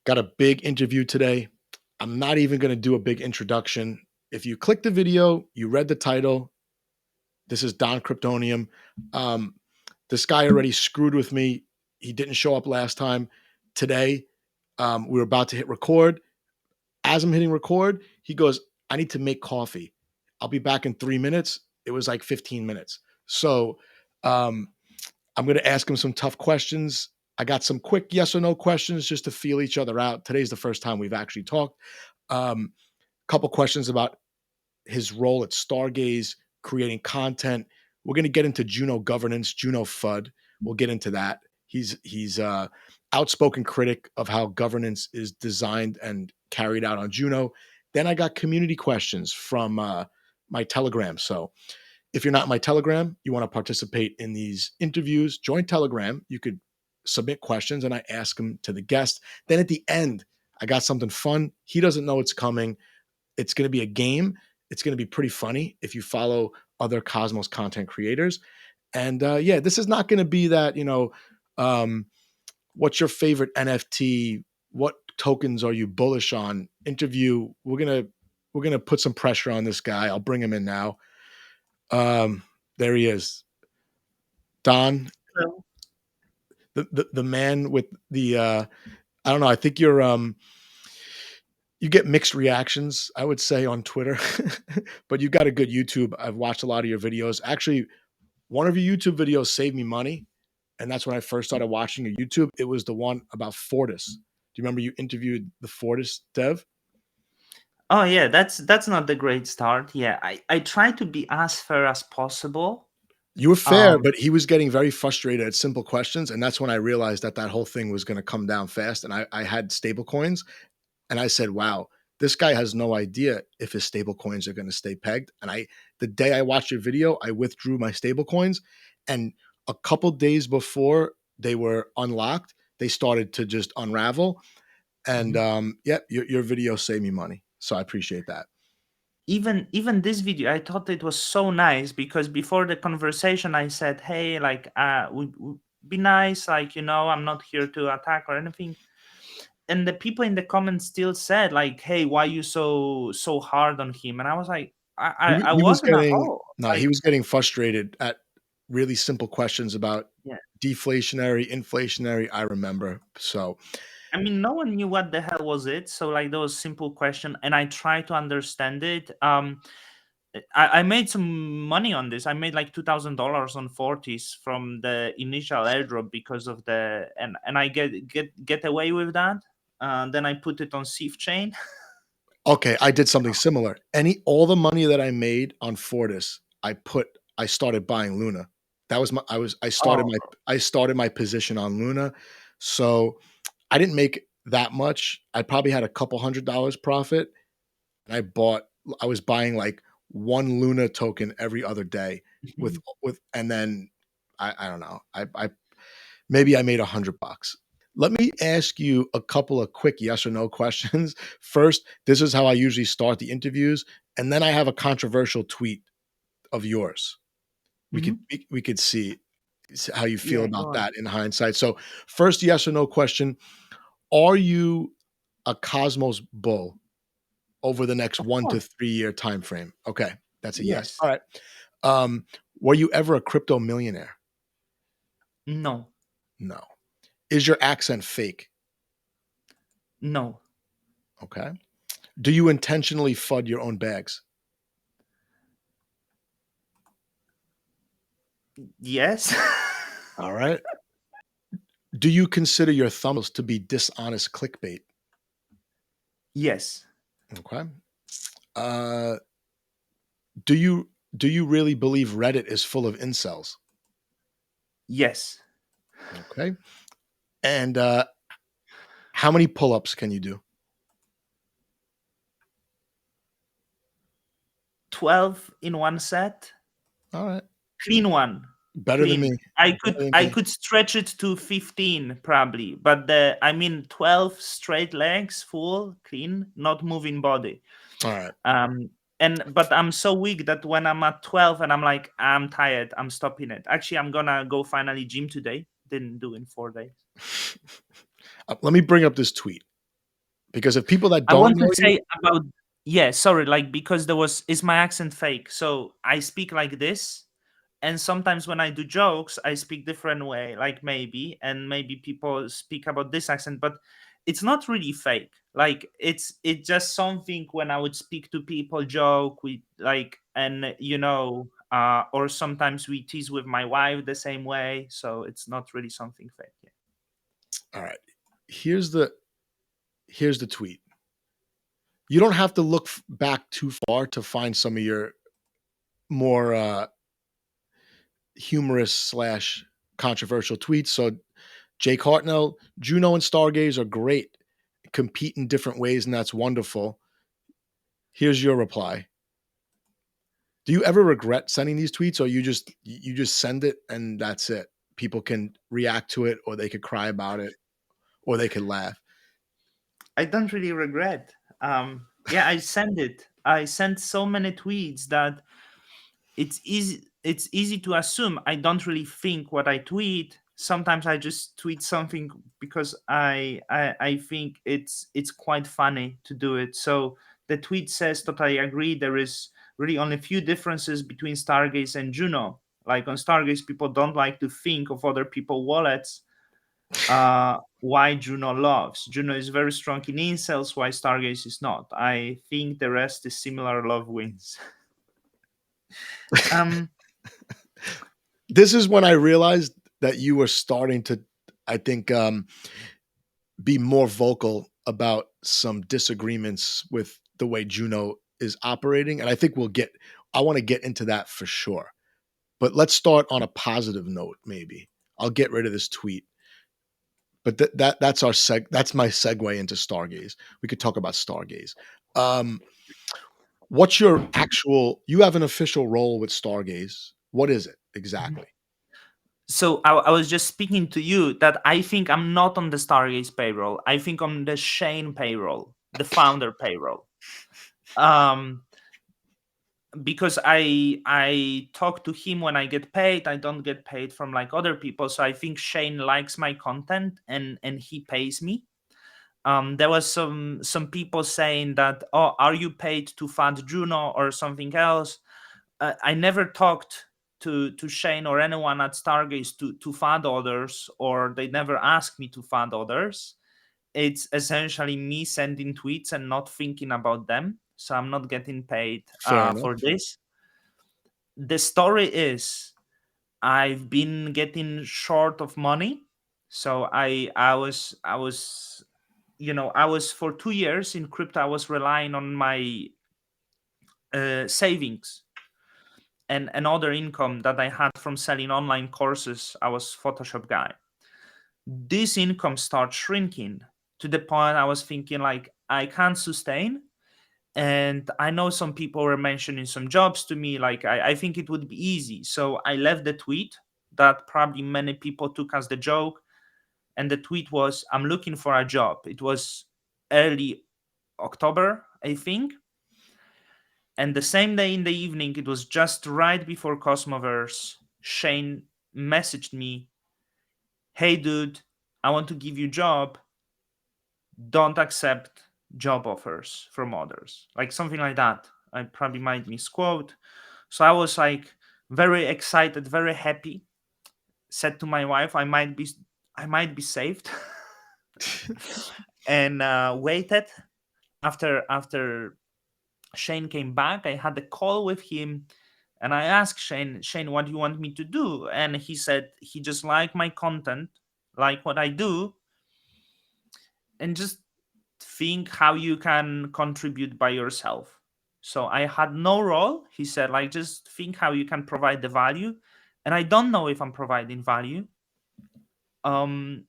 Got a big interview today. I'm not even going to do a big introduction. If you click the video, you read the title. This is Don Cryptonium. Um, this guy already screwed with me. He didn't show up last time. Today, we were about to hit record. As I'm hitting record, he goes, I need to make coffee. I'll be back in 3 minutes. It was like 15 minutes. So um, I'm going to ask him some tough questions. I got some quick yes or no questions just to feel each other out. Today's the first time we've actually talked. Couple questions about his role at Stargaze, creating content. We're going to get into Juno governance, Juno FUD. We'll get into that. He's outspoken critic of how governance is designed and carried out on Juno. Then I got community questions from my Telegram. So if you're not in my Telegram, you want to participate in these interviews, join Telegram. You could submit questions and I ask them to the guest. Then at the end, I got something fun. He doesn't know it's coming. It's going to be a game. It's going to be pretty funny if you follow other Cosmos content creators. And yeah, this is not going to be that, what's your favorite NFT? What tokens are you bullish on? Interview. We're gonna put some pressure on this guy. I'll bring him in now. There he is, Don, Hello. the man with the. I don't know. I think you're you get mixed reactions, I would say, on Twitter, but you've got a good YouTube. I've watched a lot of your videos. Actually, one of your YouTube videos saved me money, and that's when I first started watching your YouTube. It was the one about Fortis. Do you remember you interviewed the Fortis dev? Oh yeah, that's not the great start. Yeah, I try to be as fair as possible. You were fair, Um, but he was getting very frustrated at simple questions, and that's when I realized that that whole thing was going to come down fast. And I had stable coins, and I said, "Wow, this guy has no idea if his stable coins are going to stay pegged." And the day I watched your video, I withdrew my stable coins, and a couple days before they were unlocked, they started to just unravel. And mhm. yeah, your video saved me money, so I appreciate that. Even this video, I thought it was so nice because before the conversation, I said, "Hey, like, would be nice, like, I'm not here to attack or anything." And the people in the comments still said, like, "Hey, why you so hard on him?" And I was like, I He was wasn't at getting all. no, he Like, was getting frustrated at really simple questions about yeah. deflationary, inflationary. I remember. So I mean, no one knew what the hell was it. So like those simple question, and I tried to understand it. I made some money on this. I made like $2,000 on Fortis from the initial airdrop because of and I get away with that. Then I put it on Thief chain. okay, I did something similar. All the money that I made on Fortis, I started buying Luna. That was my Oh, I started my position on Luna. So I didn't make that much. I probably had a couple $100 profit. And I was buying like one Luna token every other day with and then I don't know. I maybe I made $100. Let me ask you a couple of quick yes or no questions. First, this is how I usually start the interviews, and then I have a controversial tweet of yours. mhm. We could see how you feel Yeah, go about on. that in hindsight. So, first yes or no question: are you a Cosmos bull over the next Of 1 to course, 3 year time frame? Okay, that's a yes. yes. All right. Were you ever a crypto millionaire? No, No. Is your accent fake? no, Okay. Do you intentionally FUD your own bags? yes, All right. Do you consider your thumbnails to be dishonest clickbait? yes, Okay. Uh, do you really believe Reddit is full of incels? yes. Okay. And how many pull-ups can you do? 12 in one set. All right. Clean one. Better than me. Clean. I Better could than I me. could stretch it to 15 probably, but the I mean 12 straight legs, full, clean, not moving body. All right. Um and but I'm so weak that when I'm at 12 and I'm like, I'm tired, I'm stopping it. Actually, I'm gonna go finally gym today. Didn't do in 4 days. Let me bring up this tweet. Because if people that I don't want to know you, say about, yeah, sorry, like because there was, is my accent fake? So I speak like this, and sometimes when I do jokes, I speak different way, like maybe, and maybe people speak about this accent, but it's not really fake. Like it's just something when I would speak to people, joke with like, and or sometimes we tease with my wife the same way, so it's not really something fake. Yeah. all right. Here's the here's the tweet. You don't have to look back too far to find some of your more humorous slash controversial tweets. So Jake Hartnell, Juno and Stargaze are great, compete in different ways, and that's wonderful. Here's your reply. Do you ever regret sending these tweets, or you just send it and that's it? People can react to it, or they could cry about it, or they could laugh. I don't really regret. Yeah, I send it. I sent so many tweets that it's easy to assume I don't really think what I tweet. Sometimes I just tweet something because I think it's quite funny to do it. So the tweet says totally agree. There is really only few differences between Stargaze and Juno. Like on Stargaze, people don't like to think of other people wallets. Why Juno loves. Juno is very strong in incels, why Stargaze is not. I think the rest is similar love wins. um This is when I realized that you were starting to, I think, be more vocal about some disagreements with the way Juno is operating. And I think I want to get into that for sure. But let's start on a positive note, maybe. I'll get rid of this tweet. But that's my segue into Stargaze. We could talk about Stargaze. Um, what's your actual? You have an official role with Stargaze. What is it exactly? so I was just speaking to you that I think I'm not on the Stargaze payroll. I think on the Shane payroll, the founder payroll. Um, because I talk to him when I get paid. I don't get paid from like other people. So I think Shane likes my content and he pays me. There was some people saying that, oh, are you paid to fund Juno or something else? I never talked to Shane or anyone at Stargaze to fund others, or they never asked me to fund others. It's essentially me sending tweets and not thinking about them. So I'm not getting paid Fair enough. for this. The story is I've been getting short of money. So I was for 2 years in crypto. I was relying on my savings and other income that I had from selling online courses. I was Photoshop guy. This income starts shrinking to the point I was thinking like I can't sustain. And I know some people were mentioning some jobs to me. Like I think it would be easy. So I left the tweet that probably many people took as the joke. And the tweet was, I'm looking for a job. It was early October, I think. And the same day in the evening, it was just right before Cosmoverse, Shane messaged me, hey dude, I want to give you a job. Don't accept job offers from others. Like something like that. I probably might misquote. So I was like very excited, very happy. Said to my wife, I might be saved. And waited after Shane came back. I had a call with him and I asked Shane, what do you want me to do? And he said he just liked my content, like what I do, and just think how you can contribute by yourself. So I had no role. He said, like, just think how you can provide the value. And I don't know if I'm providing value. Um,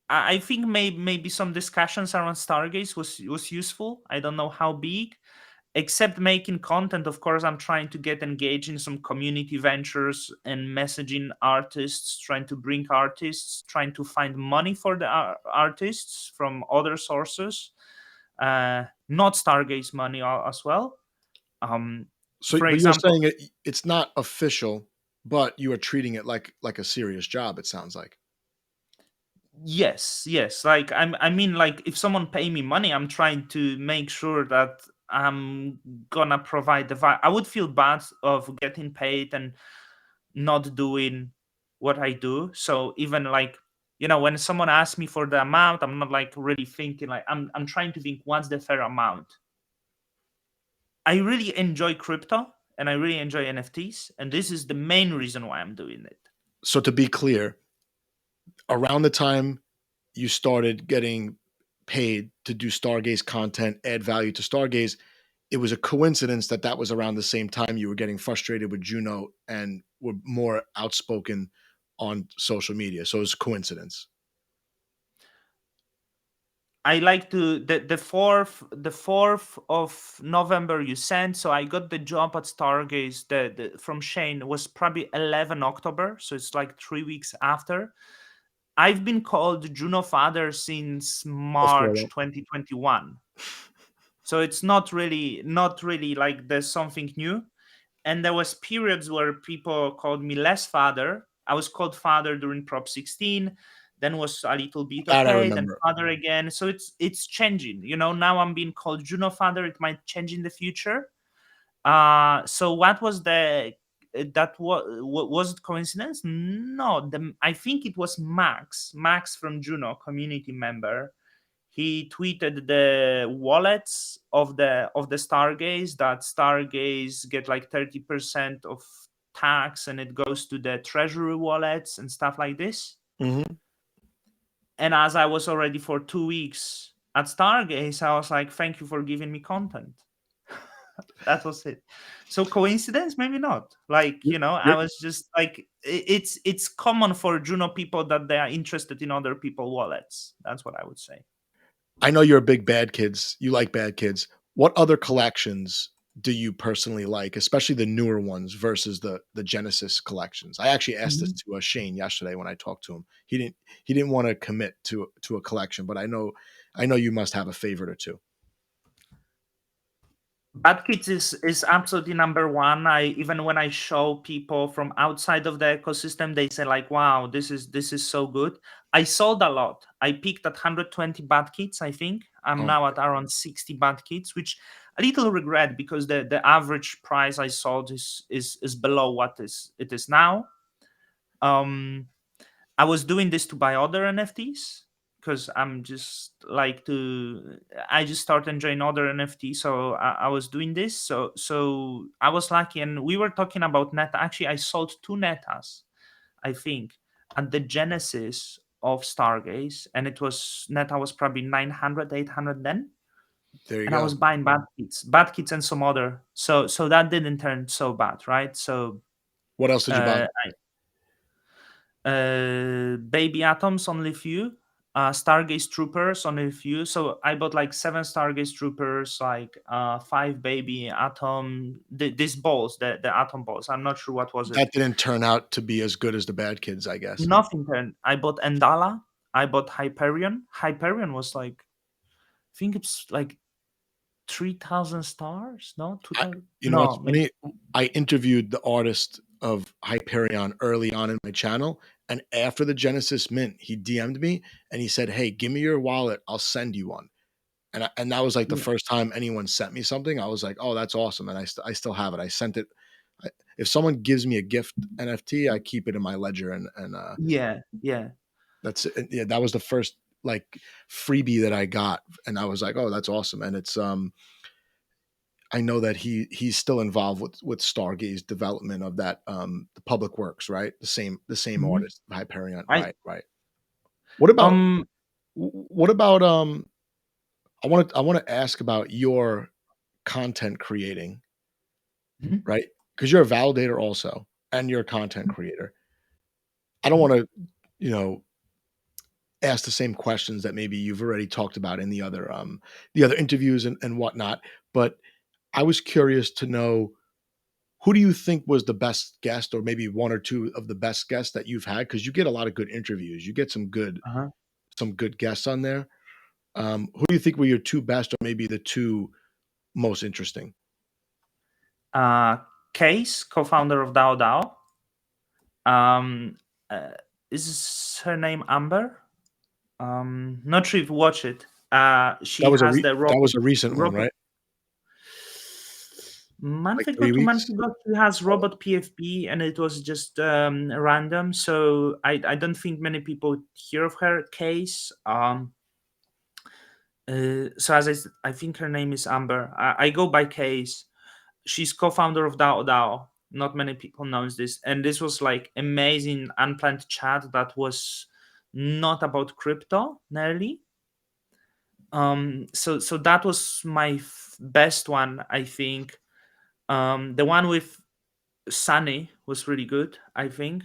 I think maybe some discussions around Stargaze was useful. I don't know how big, except making content. Of course, I'm trying to get engaged in some community ventures and messaging artists, trying to bring artists, trying to find money for the artists from other sources, not Stargaze money as well. Um, So, for but you're example, saying it's not official, but you are treating it like a serious job. It sounds like. Yes. Like I mean, like if someone pay me money, I'm trying to make sure that I'm gonna provide the I would feel bad of getting paid and not doing what I do. So even like, when someone asks me for the amount, I'm not like really thinking, like I'm trying to think what's the fair amount. I really enjoy crypto and I really enjoy NFTs, and this is the main reason why I'm doing it. So to be clear, around the time you started getting paid to do Stargaze content, add value to Stargaze, it was a coincidence that that was around the same time you were getting frustrated with Juno and were more outspoken on social media. So it was a coincidence. I like to the 4th of November you sent. So I got the job at Stargaze from Shane was probably 11 October. So it's like 3 weeks after. I've been called Juno father since Before March that. 2021. So it's not really like there's something new. And there was periods where people called me less father. I was called father during Prop 16, then was a little bit That I okay, then remember. father again. So it's changing. Now I'm being called Juno father. It might change in the future. So what was the that was it coincidence? No, I think it was Max from Juno, community member. He tweeted the wallets of the Stargaze, that Stargaze get like 30% of tax and it goes to the treasury wallets and stuff like this. Mm-hmm. And as I was already for 2 weeks at Stargaze, I was like, thank you for giving me content. That was it. So coincidence? Maybe not. Like, I You're, was just like, it's common for Juno people that they are interested in other people wallets. That's what I would say. I know you're a big Bad Kids. You like Bad Kids. What other collections do you personally like, especially the newer ones versus the Genesis collections? I actually asked this to Shane yesterday when I talked to him. He didn't want to commit to a collection, but I know you must have a favorite or two. Bad Kids is absolutely number one. I even when I show people from outside of the ecosystem, they say like, "Wow, this is so good." I sold a lot. I peaked at 120 Bad Kids. I think I'm Oh, now at around 60 Bad Kids, which a little regret because the average price I sold is below what it is now. Um, I was doing this to buy other NFTs because I'm just like I just started enjoying other NFTs. So I was doing this. So I was lucky, and we were talking about Neta. Actually, I sold two Netas, I think, at the genesis of Stargaze, and it was Neta was probably 900, 800 then. there you And I go. was buying Bad Kids, and some other. So that didn't turn so bad, right? So What else did you buy? uh, baby atoms only few, stargaze troopers only few. So I bought like 7 stargaze troopers, like 5 baby atom, these balls, the atom balls. I'm not sure what was it. That didn't turn out to be as good as the Bad Kids, I guess. Nothing turned. I bought Endala, I bought Hyperion was like, I think it's like 3,000 stars, no, I, 2,000, you know what's no, maybe. funny? I interviewed the artist of Hyperion early on in my channel, and after the Genesis Mint, he DM'd me and he said, "Hey, give me your wallet. I'll send you one." And that was like the Yeah. first time anyone sent me something. I was like, "Oh, that's awesome!" And I still have it. I sent it. If someone gives me a gift NFT, I keep it in my ledger, and Yeah. that's it. Yeah, that was the first like freebie that I got, and I was like, "Oh, that's awesome!" And it's I know that he's still involved with Stargaze development of that the public works, right? The same Mhm. artist, Hyperion. I Right, right. What about um what about I want to ask about your content creating, mhm, right? Because you're a validator also and you're a content creator. I don't mhm, want to, you know, ask the same questions that maybe you've already talked about in the other interviews and whatnot, but I was curious to know who do you think was the best guest or maybe one or two of the best guests that you've had? Because you get a lot of good interviews. You get uh-huh. some good guests on there. Who do you think were your two best or maybe the two most interesting? uh, Case, co-founder of DAO. Um, uh, is her name Amber? Not sure if you watch it. She That was a has the that robot. was a recent one, Robot right? month Like ago, 3 2 months weeks? ago, she has Oh, robot PFP, and it was just random. So I don't think many people hear of her case. So I think her name is Amber. I go by case. She's co-founder of DAO. Not many people knows this, and this was like amazing unplanned chat that was not about crypto nearly. So that was my best one, I think. The one with Sunny was really good, I think.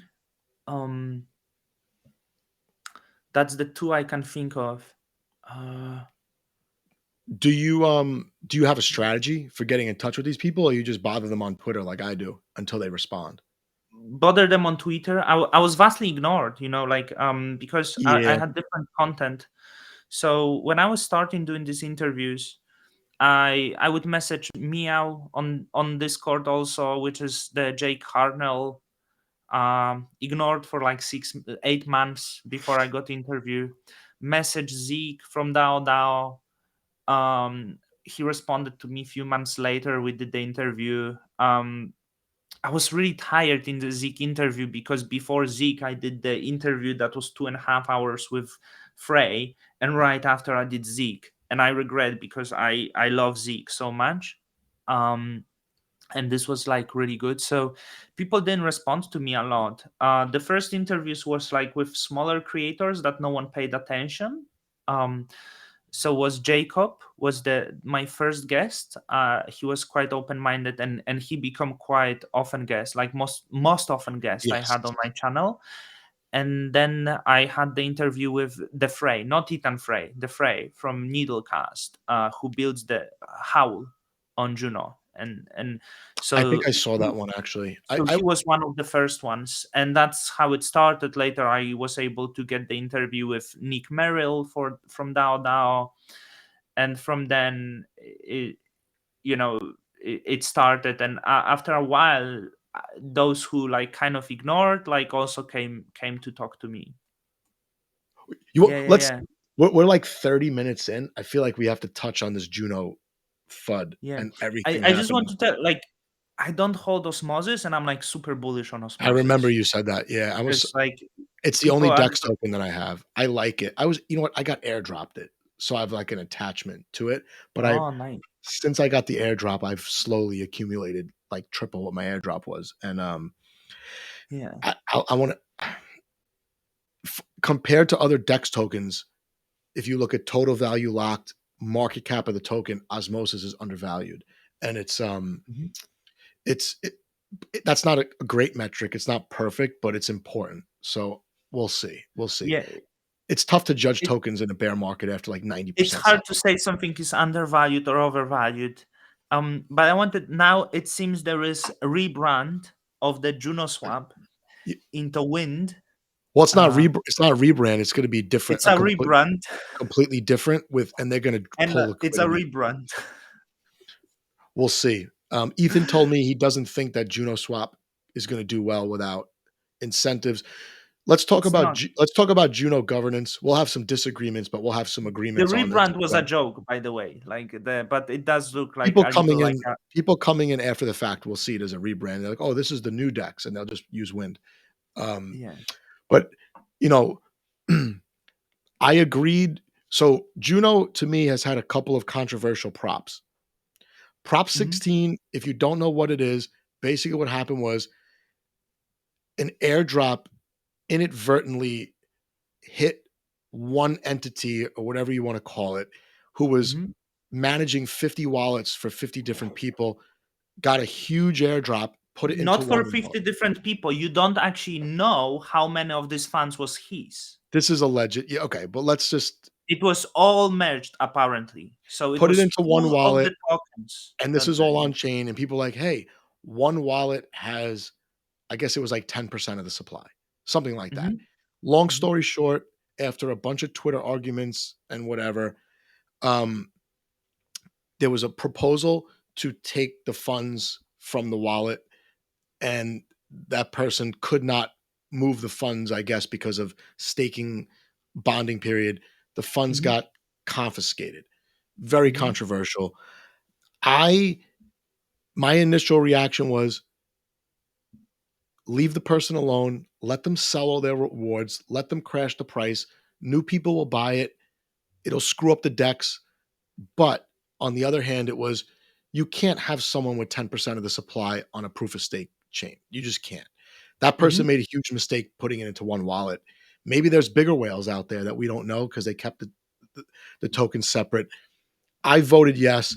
Um, that's the two I can think of. Uh, do you have a strategy for getting in touch with these people, or you just bother them on Twitter like I do until they respond? bother them on Twitter. I was vastly ignored, like because I Yeah, had different content. So when I was starting doing these interviews, I would message Meow on Discord also, which is the Jake Harnell. Ignored for like 8 months before I got interview. Message Zeke from DAO. He responded to me a few months later. We did the interview. I was really tired in the Zeke interview because before Zeke, I did the interview that was 2.5 hours with Frey, and right after I did Zeke, and I regret because I love Zeke so much. Um, and this was like really good. So people didn't respond to me a lot. The first interviews was like with smaller creators that no one paid attention. Um, so was Jacob was the my first guest. He was quite open minded, and he become quite often guest, like most often guest I yes. had on my channel. And then I had the interview with the Frey, not Ethan Frey, the Frey from Needlecast, who builds the Howl on Juno, and I think so I saw that one actually. so I he was one of the first ones, and that's how it started. Later, I was able to get the interview with Nick Merrill from DAO, and from then, you know, it started. And after a while, those who like kind of ignored, like also came to talk to me. you Yeah, yeah, let's yeah, we're like 30 minutes in. I feel like we have to touch on this Juno FUD yeah. and I everything I just want happening. to tell, like, I don't hold osmosis, and I'm like super bullish on I remember osmosis you said that. Yeah, I was because like it's the people only are. DEX token that I have. I like it. I was you know what? I got airdropped it, so I have, like, an attachment to it, but I Oh, nice. since I got the airdrop, I've slowly accumulated, like, triple what my airdrop was, and, Yeah. I wanna compared to other DEX tokens, if you look at total value locked, market cap of the token, Osmosis is undervalued, and Mhm. it's that's not a great metric. It's not perfect, but it's important. So we'll see. We'll see. Yeah. It's tough to judge It, tokens in a bear market after like it's 90% hard to sell. say something is undervalued or overvalued. But I wanted now. It seems there is a rebrand of the Juno swap Y- into Wind. Well, Uh, it's not a rebrand. It's going to be different, it's a rebrand, completely different with, and they're going to and pull it's a liquidity. rebrand. We'll see. Ethan told me he doesn't think that Juno Swap is going to do well without incentives. It's not. Let's talk about Juno governance. We'll have some disagreements, but we'll have some The agreements on this rebrand as was a well. joke, by the way. Like but it does look like People a coming little like in, a. people coming in after the fact will see it as a rebrand. They're like, "Oh, this is the new Dex," and they'll just use Wind. Um, Yeah. but you know, I agreed. So Juno to me has had a couple of controversial props. Prop Hmm. 16, if you don't know what it is, basically what happened was an airdrop inadvertently hit one entity or whatever you want to call it, who was Hmm. managing 50 wallets for 50 different people, got a huge airdrop, put it into Not for one wallet. 50 different people. You don't actually know how many of these funds was his. This is alleged. Yeah, okay, but let's just It was all merged apparently. So it put it was into one two of wallet, the tokens and this that is all yeah. on chain. And people are like, hey, one wallet has, I guess it was like 10% of the supply, something like that. Hmm. Long Hmm. story short, after a bunch of Twitter arguments and whatever, um, there was a proposal to take the funds from the wallet, and that person could not move the funds, I guess, because of staking. bonding period, the funds Mhm. got confiscated. Very Mhm. controversial. I My initial reaction was leave the person alone, let them sell all their rewards, let them crash the price. New people will buy it. It'll screw up the decks. But on the other hand, it was you can't have someone with 10% of the supply on a proof of stake chain. You just can't. That person Mhm. made a huge mistake putting it into one wallet. Maybe there's bigger whales out there that we don't know because they kept the tokens separate. I voted yes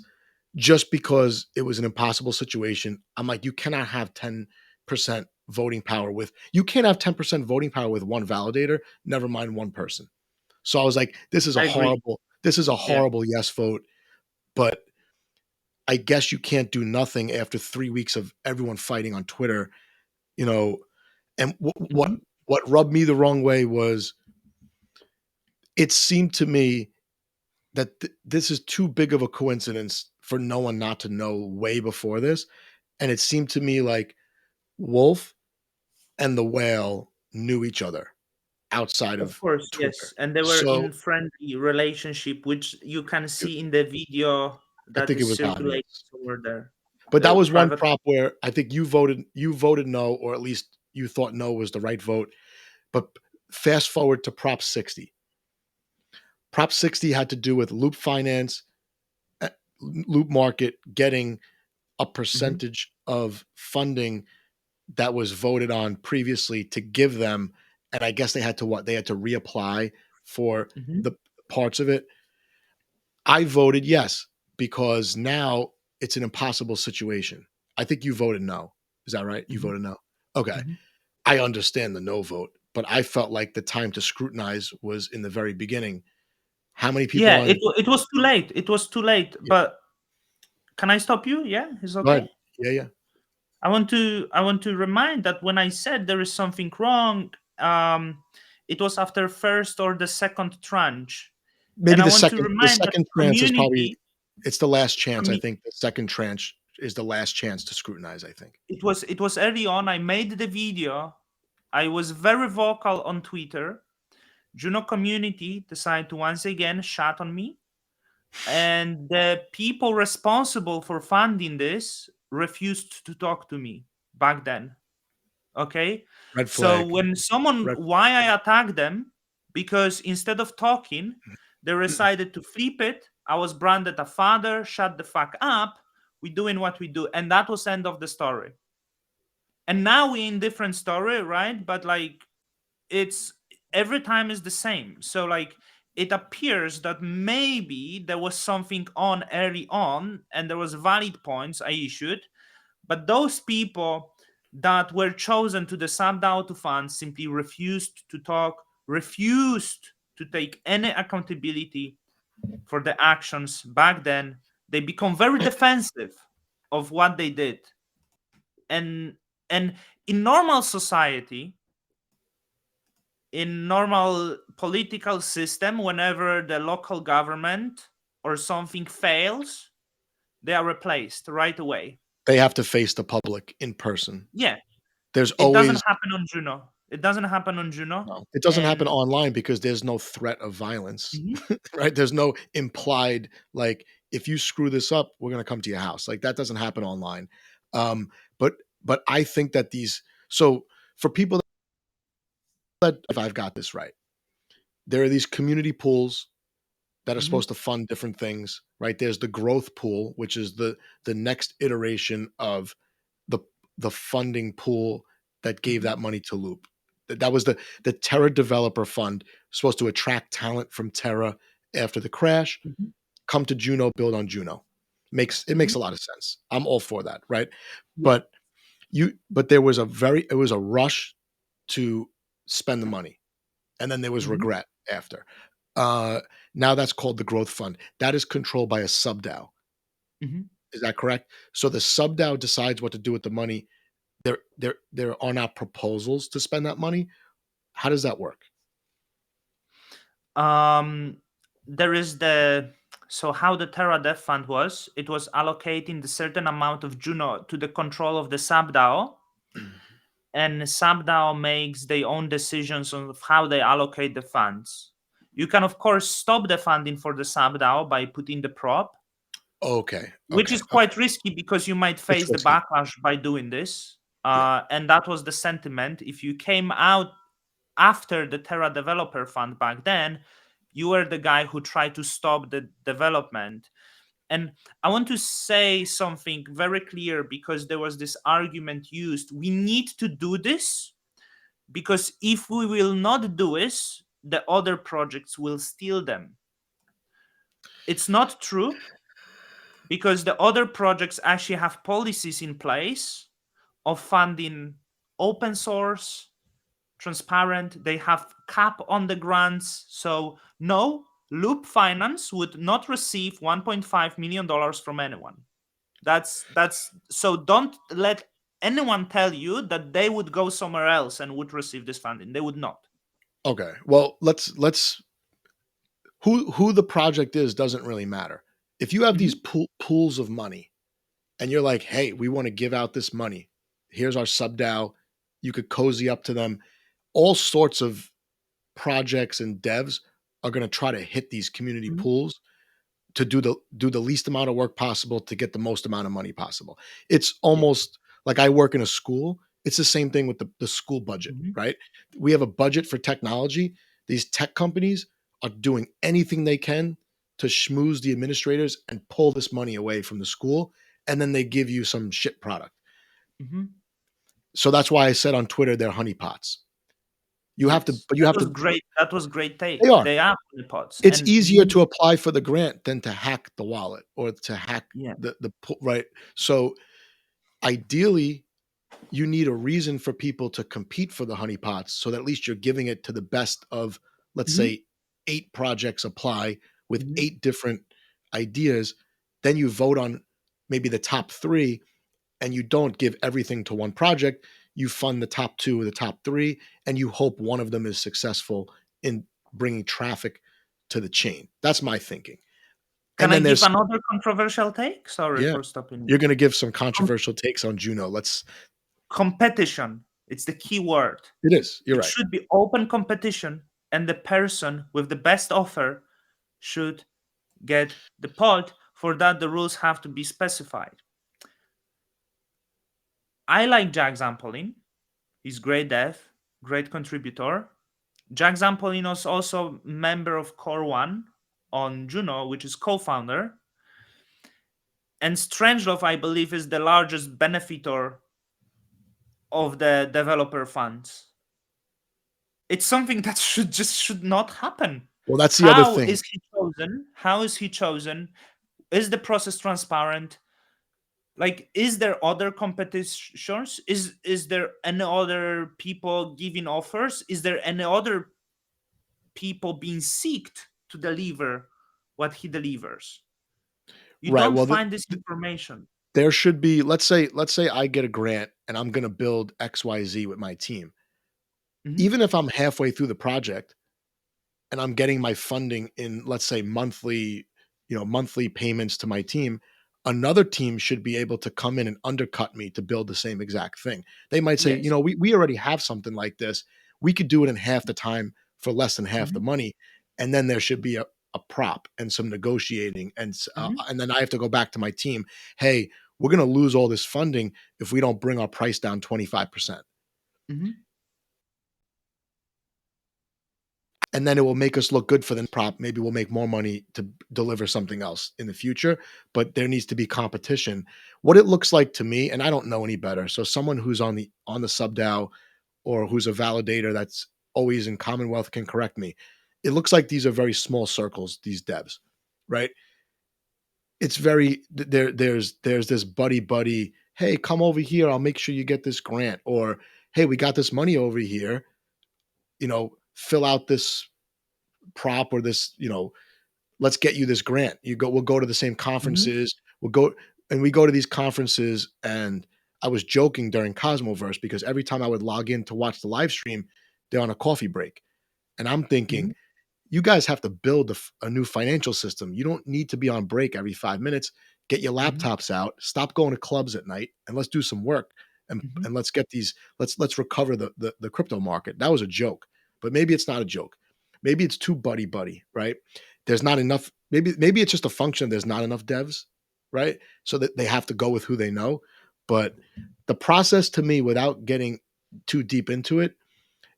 just because it was an impossible situation. I'm like, you cannot have 10% voting power with, you can't have 10% voting power with one validator, never mind one person. So I was like, I agree. this is a Yeah. horrible yes vote, but I guess you can't do nothing after 3 weeks of everyone fighting on Twitter, you know. And Mhm. what rubbed me the wrong way was it seemed to me that this is too big of a coincidence for no one not to know way before this. And it seemed to me like Wolf and the whale knew each other outside Of of course, Twitter. yes, and they were So in friendly relationship, which you can it, see in the video I that think it is was circulating obvious. over there. But that The was one private. prop where I think you voted no, or at least you thought no was the right vote. But fast forward to Prop 60. Prop 60 had to do with Loop Finance, uh, Loop Market getting a Mhm. percentage of funding that was voted on previously to give them. And I guess they had to what? They had to reapply for Mhm. the parts of it. I voted yes because now it's an impossible situation. I think you voted no. Is that right? You Mhm. voted no. Okay. Mhm. I understand the no vote, but I felt like the time to scrutinize was in the very beginning. How many people Yeah, on it was too late. It was too late. yeah, But can I stop you? Yeah, is go ahead. okay. Yeah, yeah. I want to remind that when I said there is something wrong, it was after first or the second tranche, Maybe and I want to the remind that second tranche is probably community. it's the last chance. I commu- think the second tranche is the last chance to scrutinize, I think. it was early on. I made the video. I was very vocal on Twitter. Juno community decided to once again shut on me, and the people responsible for funding this refused to talk to me back then. Okay, Red so flag. when someone, Red why I attacked them, because instead of talking, they decided to flip it. I was branded a father, shut the fuck up, we doing what we do, and that was end of the story. And now we in different story, right? But like, it's every time is the same. So like, it appears that maybe there was something on early on and there was valid points I issued, but those people that were chosen to the sub-DAO to fund simply refused to talk, refused to take any accountability for the actions back then. They become very defensive of what they did. And in normal society, in normal political system, whenever the local government or something fails, they are replaced right away. They have to face the public in person. Yeah, There's it doesn't always happen on Juno. It doesn't happen on Juno. no, it doesn't happen And online because there's no threat of violence, Mhm. right? There's no implied like if you screw this up, we're gonna come to your house. Like that doesn't happen online. Um, but I think that these so for people that if I've got this right, there are these community pools that are Mhm. supposed to fund different things, right? There's the growth pool, which is the next iteration of the the funding pool that gave Mhm. that money to Loop. That was the Terra Developer Fund, supposed to attract talent from Terra after the crash, Mhm. come to Juno, build on Juno. Makes Mhm. a lot of sense. I'm all for that, right? Yeah. But but there was it was a rush to spend the money, and then there was Mhm. regret after. Uh, Now that's called the Growth Fund. That is controlled by a sub DAO. Mhm. Is that correct? So the sub DAO decides what to do with the money. There are not proposals to spend that money. How does that work? Um, there is the so how the Terra Dev Fund was. It was allocating the certain amount of Juno to the control of the SubDAO, and SubDAO makes their own decisions on how they allocate the funds. You can, of course, stop the funding for the sub-DAO by putting the prop, Okay. which Okay. is quite risky because you might It's face the risky. backlash by doing this. Yeah. And that was the sentiment. If you came out after the Terra Developer Fund back then, you were the guy who tried to stop the development. And I want to say something very clear, because there was this argument used: we need to do this because if we will not do this, the other projects will steal them. It's not true, because the other projects actually have policies in place of funding open source, transparent. They have cap on the grants. So no, Loop Finance would not receive $1.5 million from anyone. That's so don't let anyone tell you that they would go somewhere else and would receive this funding. They would not. Okay. Well, let's who the project is doesn't really matter. If you have these Mhm, pools of money and you're like, hey, we want to give out this money. Here's our sub DAO. You could cozy up to them. All sorts of projects and devs are going to try to hit these community mhm. pools to do the least amount of work possible to get the most amount of money possible. It's Yeah. almost like I work in a school. It's the same thing with the school budget, Mhm, right? We have a budget for technology. These tech companies are doing anything they can to schmooze the administrators and pull this money away from the school, and then they give you some shit product. mhm. So that's why I said on Twitter they're honeypots. You have to, Yes, but you that have was to. great. That was great They take. are. They are honeypots, It's and easier you, to apply for the grant than to hack the wallet or to hack yeah. right. So ideally, you need a reason for people to compete for the honeypots so that at least you're giving it to the best of, let's Mhm, say, 8 projects apply with mhm, 8 different ideas. Then you vote on maybe the top 3, and you don't give everything to one project. You fund the top 2 or the top 3, and you hope one of them is successful in bringing traffic to the chain. That's my thinking. Can And I then give there's, another controversial take? Sorry yeah, for stopping you're you. going to give some Com- controversial takes on Juno. Competition. It's the key word. It is. You're It right. should be open competition, and the person with the best offer should get the pod. For that, the rules have to be specified. I like Jack Zampolin. He's great dev, great contributor. Jack Zampolin is also member of Core One on Juno, which is co-founder. And Strangelove, I believe, is the largest benefitor of the developer funds. It's something that should not happen. Well, that's the other How thing. is he chosen? How is he chosen? Is the process transparent? Like, is there other competitions? Is there any other people giving offers? Is there any other people being seeked to deliver what he delivers? You Right. don't Well, find this information. there should be, let's say I get a grant and I'm going to build XYZ with my team. Mhm, Even if I'm halfway through the project and I'm getting my funding in, let's say, monthly payments to my team, another team should be able to come in and undercut me to build the same exact thing. They might say, yes. we already have something like this. We could do it in half the time for less than half the Mhm, money. And then there should be a prop and some negotiating. mhm, And then I have to go back to my team. Hey, we're going to lose all this funding if we don't bring our price down 25%. mhm, And then it will make us look good for the prop. Maybe we'll make more money to deliver something else in the future, but there needs to be competition. What it looks like to me, and I don't know any better. So someone who's on the sub DAO or who's a validator that's always in Commonwealth can correct me. It looks like these are very small circles, these devs, right? It's very there's this buddy, hey, come over here, I'll make sure you get this grant, or hey, we got this money over here, fill out this prop or this, let's get you this grant. We'll go to the same mhm, conferences. We go to these conferences. And I was joking during Cosmoverse because every time I would log in to watch the live stream, they're on a coffee break. And I'm thinking, mhm, you guys have to build a new financial system. You don't need to be on break every 5 minutes. Get your mhm, laptops out, stop going to clubs at night, and let's do some work. And mhm. and let's get these, let's recover the crypto market. That was a joke, but maybe it's not a joke. maybe it's too buddy buddy, right? There's not enough. Maybe it's just a function. There's not enough devs, right? So that they have to go with who they know. But the process to me, without getting too deep into it,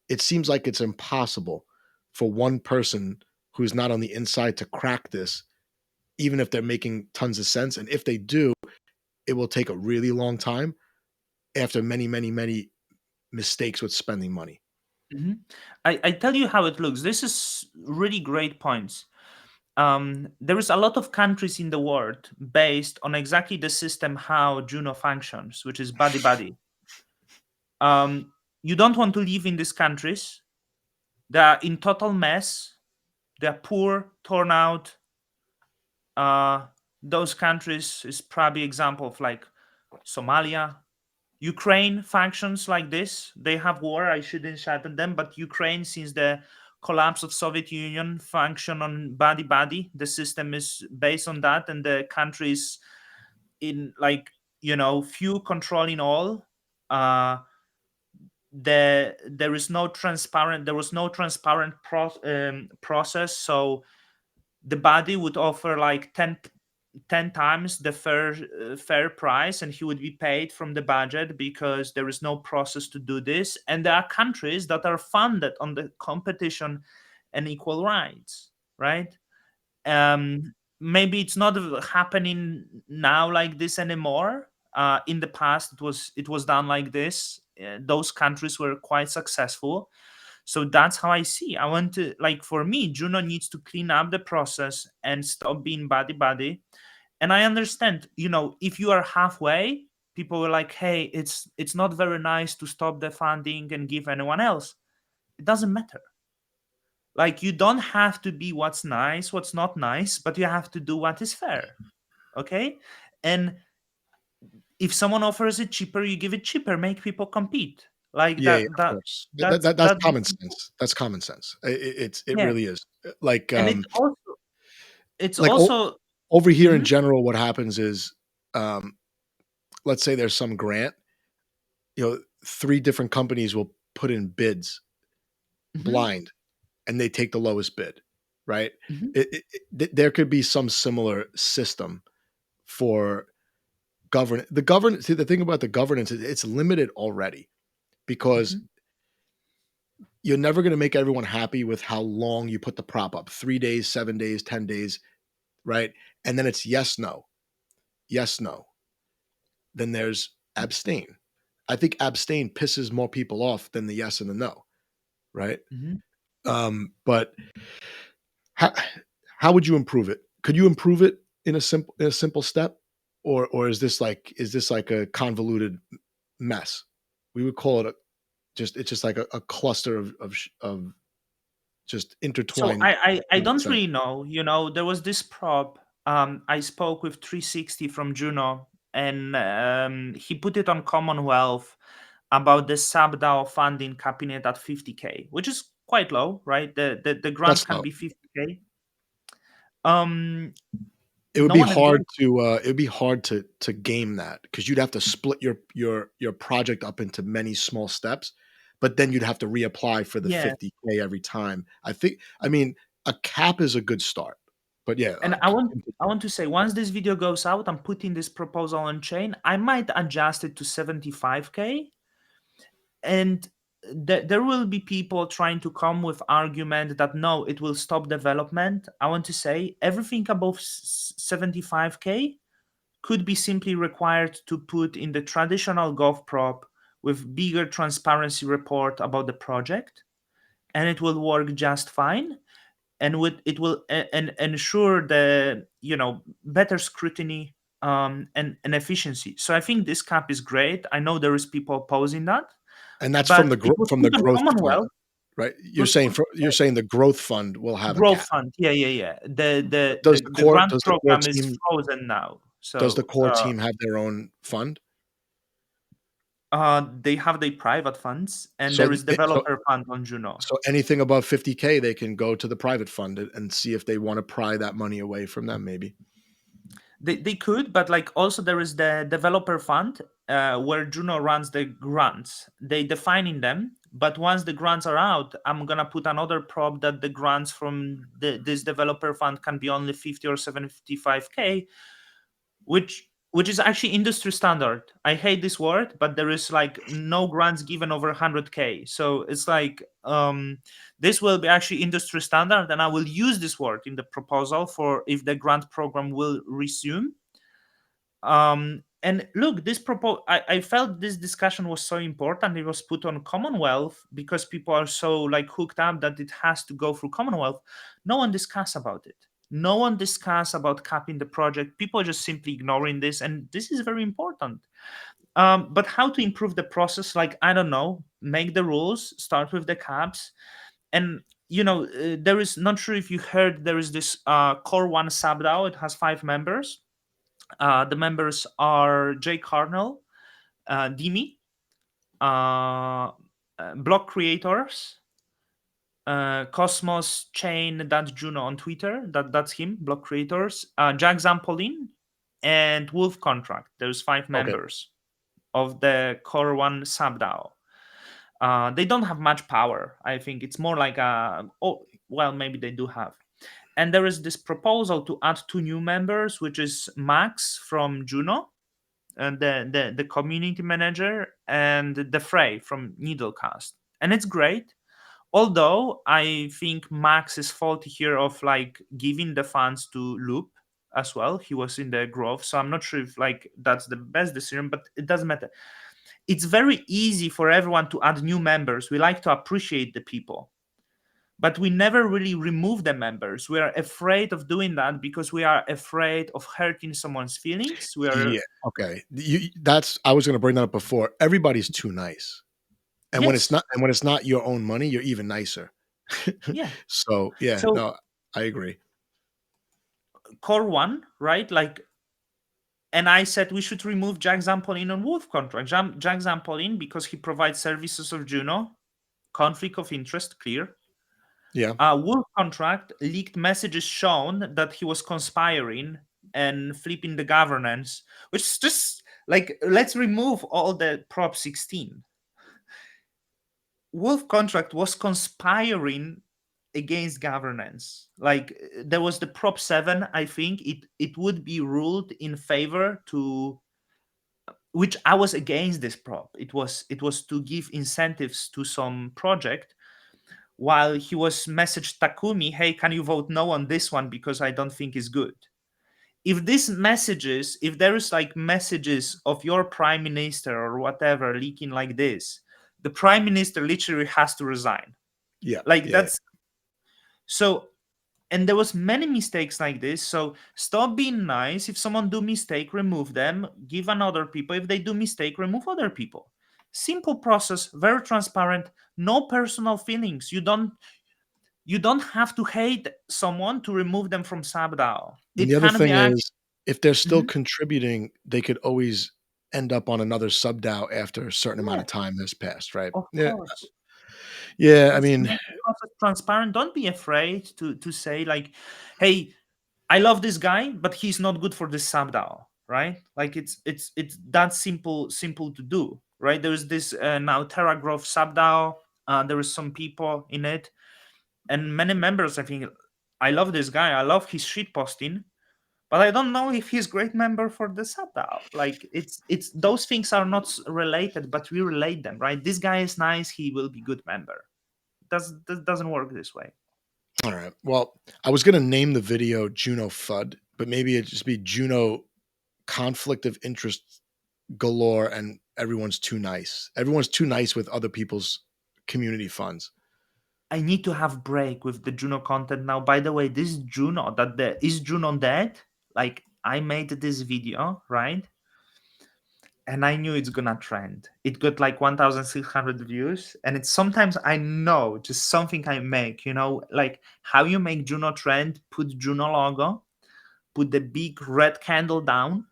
it seems like it's impossible for one person who's not on the inside to crack this, even if they're making tons of sense. And if they do, it will take a really long time after many, many, many mistakes with spending money. Mhm. I tell you how it looks. This is really great points. There is a lot of countries in the world based on exactly the system how Juno functions, which is buddy buddy. Um, you don't want to live in these countries. They are in total mess. They are poor, torn out. Uh, those countries is probably example of like Somalia, Ukraine functions like this. They have war. I shouldn't shout at them, but Ukraine, since the collapse of Soviet Union, function on buddy buddy. The system is based on that, and the countries in like few controlling all. Uh, there was no transparent process, so the body would offer like 10 times the fair price, and he would be paid from the budget because there is no process to do this. And there are countries that are funded on the competition and equal rights, right? Maybe it's not happening now like this anymore. In the past it was done like this. Those countries were quite successful, so that's how I see. I want to, like, for me, Juno needs to clean up the process and stop being buddy buddy. And I understand, if you are halfway, people were like, hey, it's not very nice to stop the funding and give anyone else. It doesn't matter. Like, you don't have to be what's nice, what's not nice, but you have to do what is fair. Okay? And if someone offers it cheaper, you give it cheaper, make people compete. Like Yeah, yeah, that of that course. That's that's common sense. That's common sense. It yeah. really is. Like And it's like also over here in Mhm, general, what happens is, um, let's say there's some grant, 3 different companies will put in bids mhm, blind, and they take the lowest bid, right? mhm, There could be some similar system for See, the thing about the governance is it's limited already, because mhm, you're never going to make everyone happy with how long you put the prop up. 3 days, 7 days, 10 days, right? And then it's yes, no, yes, no. Then there's abstain. I think abstain pisses more people off than the yes and the no, right? mhm. But how how would you improve it? Could you improve it in a simple step, or is this like a convoluted mess? We would call it it's just like a cluster of just So intertwined I don't nonsense. really know. There was this prop. I spoke with 360 from Juno, and he put it on Commonwealth about the sub-DAO funding capping it at 50K, which is quite low, right? The grant That's can low. be 50K. Um, It would no be one is hard going. to game that, because you'd have to split your project up into many small steps, but then you'd have to reapply for the Yeah, 50K every time. I mean, a cap is a good start, but yeah, and I want to say, once this video goes out, I'm putting this proposal on chain. I might adjust it to 75K, and there will be people trying to come with argument that no, it will stop development. I want to say everything above 75K could be simply required to put in the traditional gov prop with bigger transparency report about the project, and it will work just fine. And it will and ensure the better scrutiny, and efficiency. So I think this cap is great. I know there is people opposing that, and that's but it was from the put on growth fund, Commonwealth. right? It was put You're saying the growth fund will have a growth cap. fund. Yeah, yeah, yeah. The the Does the, the the core grant does the core program is team frozen now. does the So core team have their own fund? they have their private funds, and So there is they, so developer fund on Juno. so anything above 50K, they can go to the private fund and see if they want to pry that money away from them, maybe. They could, but like also there is the developer fund, where Juno runs the grants. They defining them. But once the grants are out, I'm gonna put another prop that the grants from this developer fund can be only 50 or 75k, which is actually industry standard. I hate this word, but there is like no grants given over 100k. So it's like this will be actually industry standard, and I will use this word in the proposal for if the grant program will resume. And look, I felt this discussion was so important. It was put on Commonwealth because people are so like hooked up that it has to go through Commonwealth. No one discuss about it. No one discuss about capping the project. People are just simply ignoring this, and this is very important. But how to improve the process? Like, I don't know, make the rules, start with the caps. And there is, not sure if you heard, there is this core one subDAO. It has 5 members. The members are Jay Carnell, Dimi, block creators, Cosmos Chain, that's Juno on Twitter, that's him, block creators, Jack Zampolin, and Wolf Contract. There's 5 Okay. members of the Core One subDAO. They don't have much power. I think it's more like maybe they do have. And there is this proposal to add 2 new members, which is Max from Juno, and the community manager, and the Frey from Needlecast. And it's great. Although I think Max is faulty here of like giving the funds to Loop as well. He was in the growth, so I'm not sure if like that's the best decision, but it doesn't matter. It's very easy for everyone to add new members. We like to appreciate the people, but we never really remove the members. We are afraid of doing that because we are afraid of hurting someone's feelings. We are Yeah. Okay. I was going to bring that up before. Everybody's too nice. And Yes, when it's not your own money, you're even nicer. yeah. So, yeah, So no, I agree. core one, right? Like, and I said we should remove Jack Zampolin on Wolf contract. Jack Zampolin, because he provides services of Juno, conflict of interest, clear. Yeah. Wolf contract leaked messages shown that he was conspiring and flipping the governance, which is just like, let's remove all the Prop 16. Wolf contract was conspiring against governance. Like, there was the Prop 7, I think it would be ruled in favor to, which I was against this prop. It was to give incentives to some project, while he was messaged Takumi, hey, can you vote no on this one because I don't think it's good. If there is like messages of your prime minister or whatever leaking like this, the prime minister literally has to resign. Yeah. Like, Yeah. that's so. And there was many mistakes like this. So stop being nice. If someone do mistake, remove them, give another people. If they do mistake, remove other people. Simple process, very transparent, no personal feelings. You don't have to hate someone to remove them from subDAO. And the It other can be thing actually. is, if they're still Mhm. contributing, they could always end up on another sub-DAO after a certain amount Yeah, of time has passed, right? of Yeah. course. Yeah, I Just mean, make the process transparent. Don't be afraid to say like, hey, I love this guy, but he's not good for this subDAO, right? Like, it's that simple to do, right? There is this now TerraGrowth subDAO. There is some people in it, and many members. I think I love this guy. I love his shit posting, but I don't know if he's great member for the subDAO. Like, it's those things are not related, but we relate them, right? This guy is nice. He will be good member. Doesn't work this way. all right. Well, I was gonna name the video Juno FUD, but maybe it just be Juno conflict of interest galore and everyone's too nice. Everyone's too nice with other people's community funds. I need to have break with the Juno content now. By the way, this Juno, that the is Juno dead? Like, I made this video, right? And I knew it's gonna trend. It got like 1,600 views, and it's sometimes I know just something I make, like how you make Juno trend. Put Juno logo, put the big red candle down,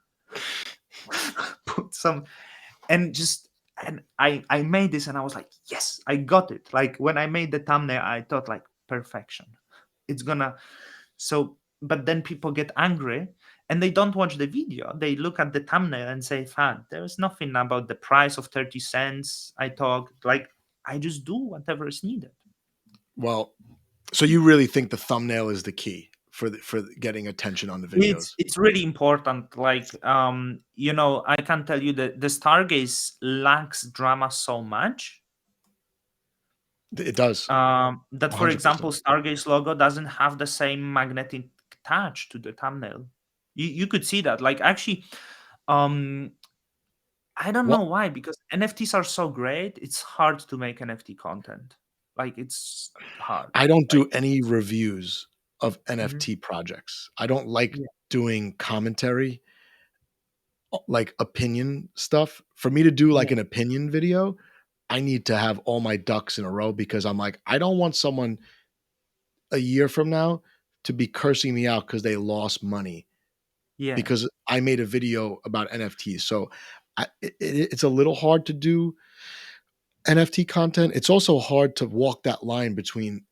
put some, and just and I made this, and I was like, yes, I got it. Like, when I made the thumbnail, I thought like, perfection. It's gonna. So, but then people get angry and they don't watch the video. They look at the thumbnail and say, "Fan, there is nothing about the price of 30 cents." I talk like, I just do whatever is needed. Well, so you really think the thumbnail is the key for getting attention on the videos? It's really important. Like, I can tell you that the Stargaze lacks drama so much, It does, that, for 100%. example, Stargaze logo doesn't have the same magnetic touch to the thumbnail. You could see that. Like, actually, um, I don't know What why, because NFTs are so great. It's hard to make NFT content. Like, it's hard. I don't Like, do any reviews of mhm, NFT projects. I don't like yeah, doing commentary, like opinion stuff. For me to do like yeah, an opinion video, I need to have all my ducks in a row because I'm like, I don't want someone a year from now to be cursing me out because they lost money yeah. because I made a video about NFTs. So it's a little hard to do NFT content. It's also hard to walk that line between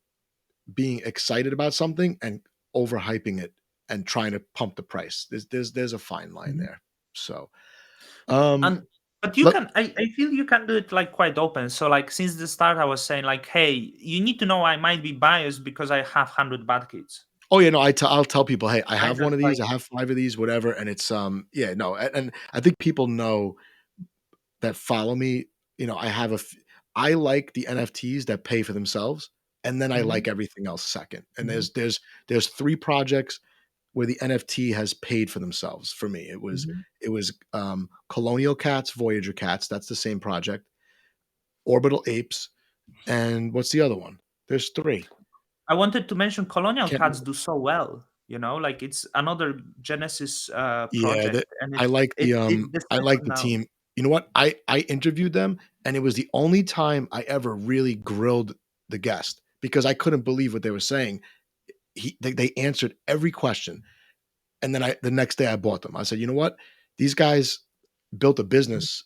being excited about something and overhyping it and trying to pump the price. There's a fine line Mhm. there. So um And but you let can, I feel you can do it like quite open. So like since the start, I was saying like, hey, you need to know I might be biased because I have 100 bad kids. oh yeah, no, I'll tell people, hey, I Right? have one That's of like, these, I have 5 of these, whatever. And it's yeah, no, and I think people know that follow me, I have I like the NFTs that pay for themselves, and then I like mhm, everything else second. And mhm, there's 3 projects where the NFT has paid for themselves for me. mhm. It was Colonial Cats, Voyager Cats. That's the same project. Orbital Apes, and what's the other one? There's 3. I wanted to mention Colonial Can't Cats remember. do so well. Like it's another Genesis Yeah, project, and it the I like second the now. team. You know what? I interviewed them, and it was the only time I ever really grilled the guest because I couldn't believe what they were saying. They answered every question, and then the next day I bought them. I said, you know what? These guys built a Mhm, business,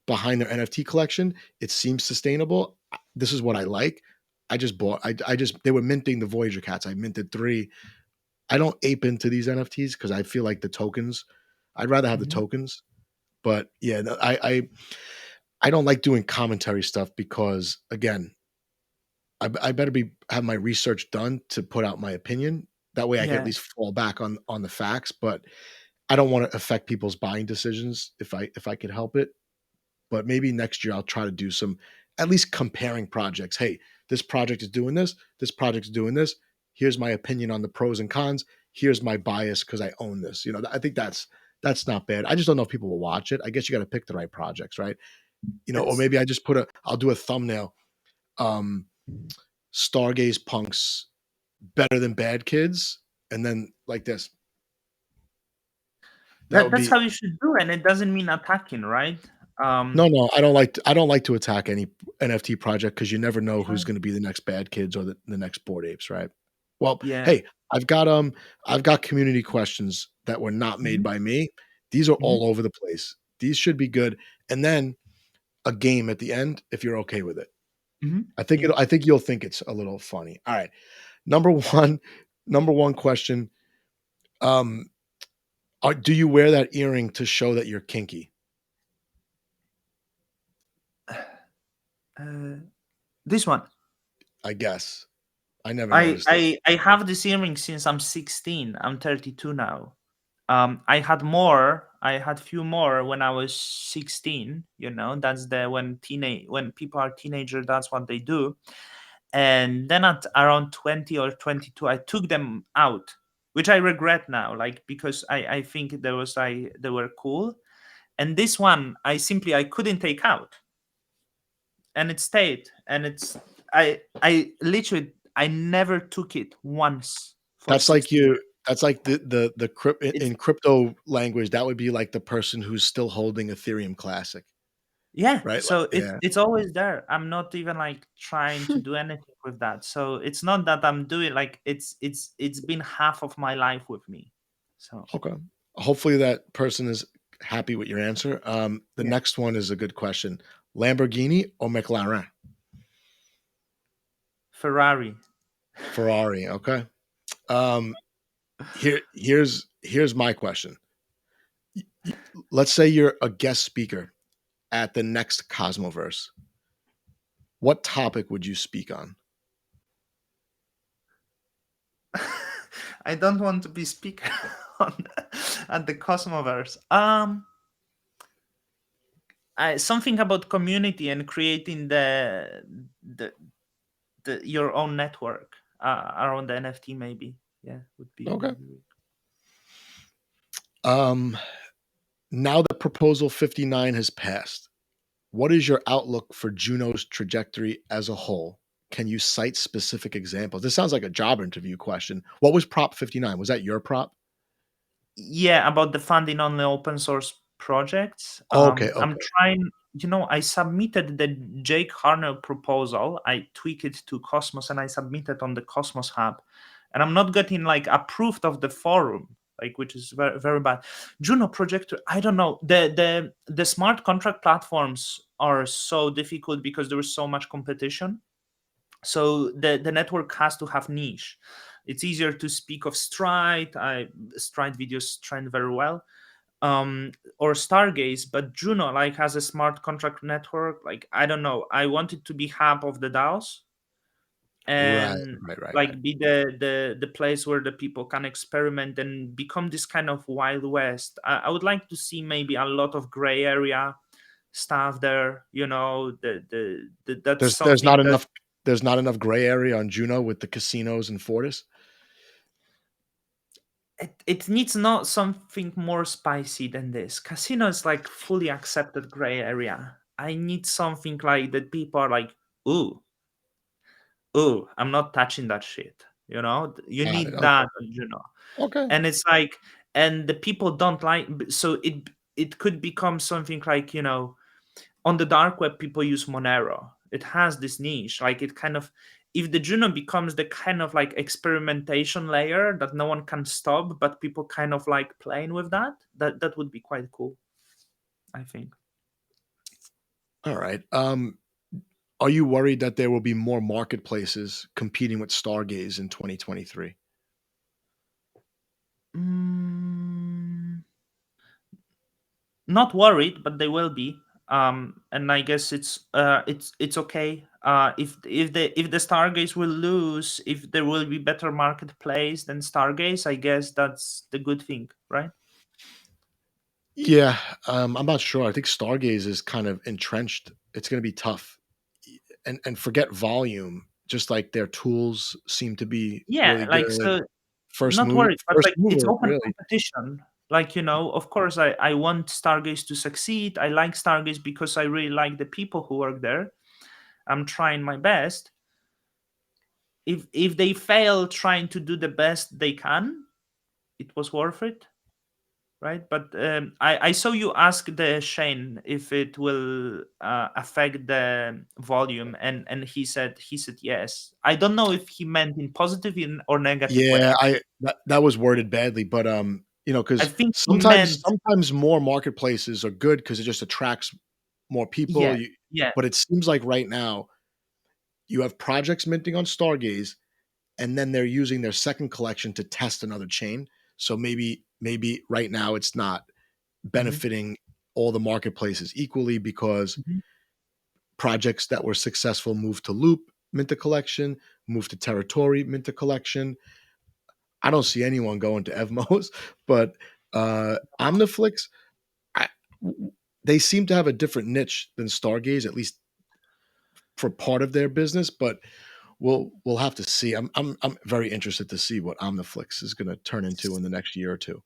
behind their NFT collection. It seems sustainable. This is what I like. I just bought. I just they were minting the Voyager cats. I minted 3. I don't ape into these NFTs because I feel like the tokens. I'd rather have the mhm. tokens. But yeah, I don't like doing commentary stuff because again, I better be have my research done to put out my opinion. That way I can at Yeah. least fall back on the facts, but I don't want to affect people's buying decisions if I could help it. But maybe next year I'll try to do some at least comparing projects. Hey, this project is doing this, this project is doing this. Here's my opinion on the pros and cons. Here's my bias because I own this. I think that's not bad. I just don't know if people will watch it. I guess you got to pick the right projects, right? Or Yes. maybe I'll do a thumbnail. Um, Stargaze punks better than bad kids, and then like this. That would That's be how you should do, and it doesn't mean attacking, right? no, Um, no. I don't like to attack any NFT project because you never know who's going to be the next bad kids or the next board apes, right? Well, yeah. hey, I've got community questions that were not made Mhm, by me. These are mhm, all over the place. These should be good, and then a game at the end if you're okay with it. mhm. Yeah. I think you'll think it's a little funny. All right. Number 1 number 1 question, um, do you wear that earring to show that you're kinky? Uh, this one. I guess. I never I noticed it. I I have this earring since I'm 16. I'm 32 now. I had few more when I was 16. That's the when people are teenager, that's what they do. And then at around 20 or 22, I took them out, which I regret now, like because I think they were cool. And this one I couldn't take out, and it stayed. And I literally I never took it once for That's like 16 you years. that's like the crypt It's in crypto language, that would be like the person who's still holding Ethereum Classic, Yeah, right? Like so it's yeah. it's always there. I'm not even like trying to do anything with that. So it's not that I'm doing, like, it's been half of my life with me. So Okay. Hopefully that person is happy with your answer. The yeah, next one is a good question. Lamborghini or McLaren? Ferrari. Ferrari, okay. Um, here's my question. Let's say you're a guest speaker at the next Cosmoverse. what topic would you speak on? I don't want to be speaker on at the Cosmoverse. Something about community and creating the, your own network around the NFT, maybe. Yeah, would be Okay. really. Um, now that Proposal 59 has passed, what is your outlook for Juno's trajectory as a whole? Can you cite specific examples? This sounds like a job interview question. What was Prop 59? Was that your prop? Yeah, about the funding on the open source projects. Okay, I'm okay. trying. I submitted the Jake Harnell proposal. I tweak it to Cosmos and I submitted on the Cosmos Hub, and I'm not getting like approved of the forum, like, which is very very bad. Juno project. I don't know. The smart contract platforms are so difficult because there is so much competition. So the network has to have niche. It's easier to speak of Stride. Stride videos trend very well, or Stargaze, but Juno like has a smart contract network. Like, I don't know, I want it to be hub of the DAOs, Right, and right. like be the place where the people can experiment and become this kind of wild west. I would like to see maybe a lot of gray area stuff there. That's There's something not that enough there's not enough gray area on Juno with the casinos and Fortis. it needs not something more spicy than this. Casino is like fully accepted gray area. I need something like that people are like, ooh, ooh, I'm not touching that shit. You Got it. need Okay. that, Okay. and it's like, and the people don't like. So it could become something like, on the dark web people use Monero. It has this niche, like it kind of, if the Juno becomes the kind of like experimentation layer that no one can stop, but people kind of like playing with that would be quite cool, I think. All right. Are you worried that there will be more marketplaces competing with Stargaze in 2023? mm, Not worried, but they will be. And I guess it's okay. If the Stargaze will lose, if there will be better marketplace than Stargaze, I guess that's the good thing, right? Yeah, I'm not sure. I think Stargaze is kind of entrenched. It's going to be tough, and forget volume. Just like their tools seem to be Yeah, really like, good. so not worried, but First like it's mover, open really. competition. Like, of course I want Stargaze to succeed. I like Stargaze because I really like the people who work there. I'm trying my best. If they fail trying to do the best they can, it was worth it, right? But I saw you ask the Shane if it will affect the volume, and he said yes. I don't know if he meant in positive or negative Yeah, way. that was worded badly, but I because think he sometimes meant, sometimes more marketplaces are good because it just attracts more people. yeah, yeah. But it seems like right now you have projects minting on Stargaze, and then they're using their second collection to test another chain. So maybe right now it's not Mhm, benefiting all the marketplaces equally because mhm. projects that were successful moved to Loop, mint a collection, moved to Territory, mint a collection. I don't see anyone going to Evmos, but Omniflix, I, they seem to have a different niche than Stargaze, at least for part of their business. But we'll have to see. I'm very interested to see what Omniflix is going to turn into in the next year or two.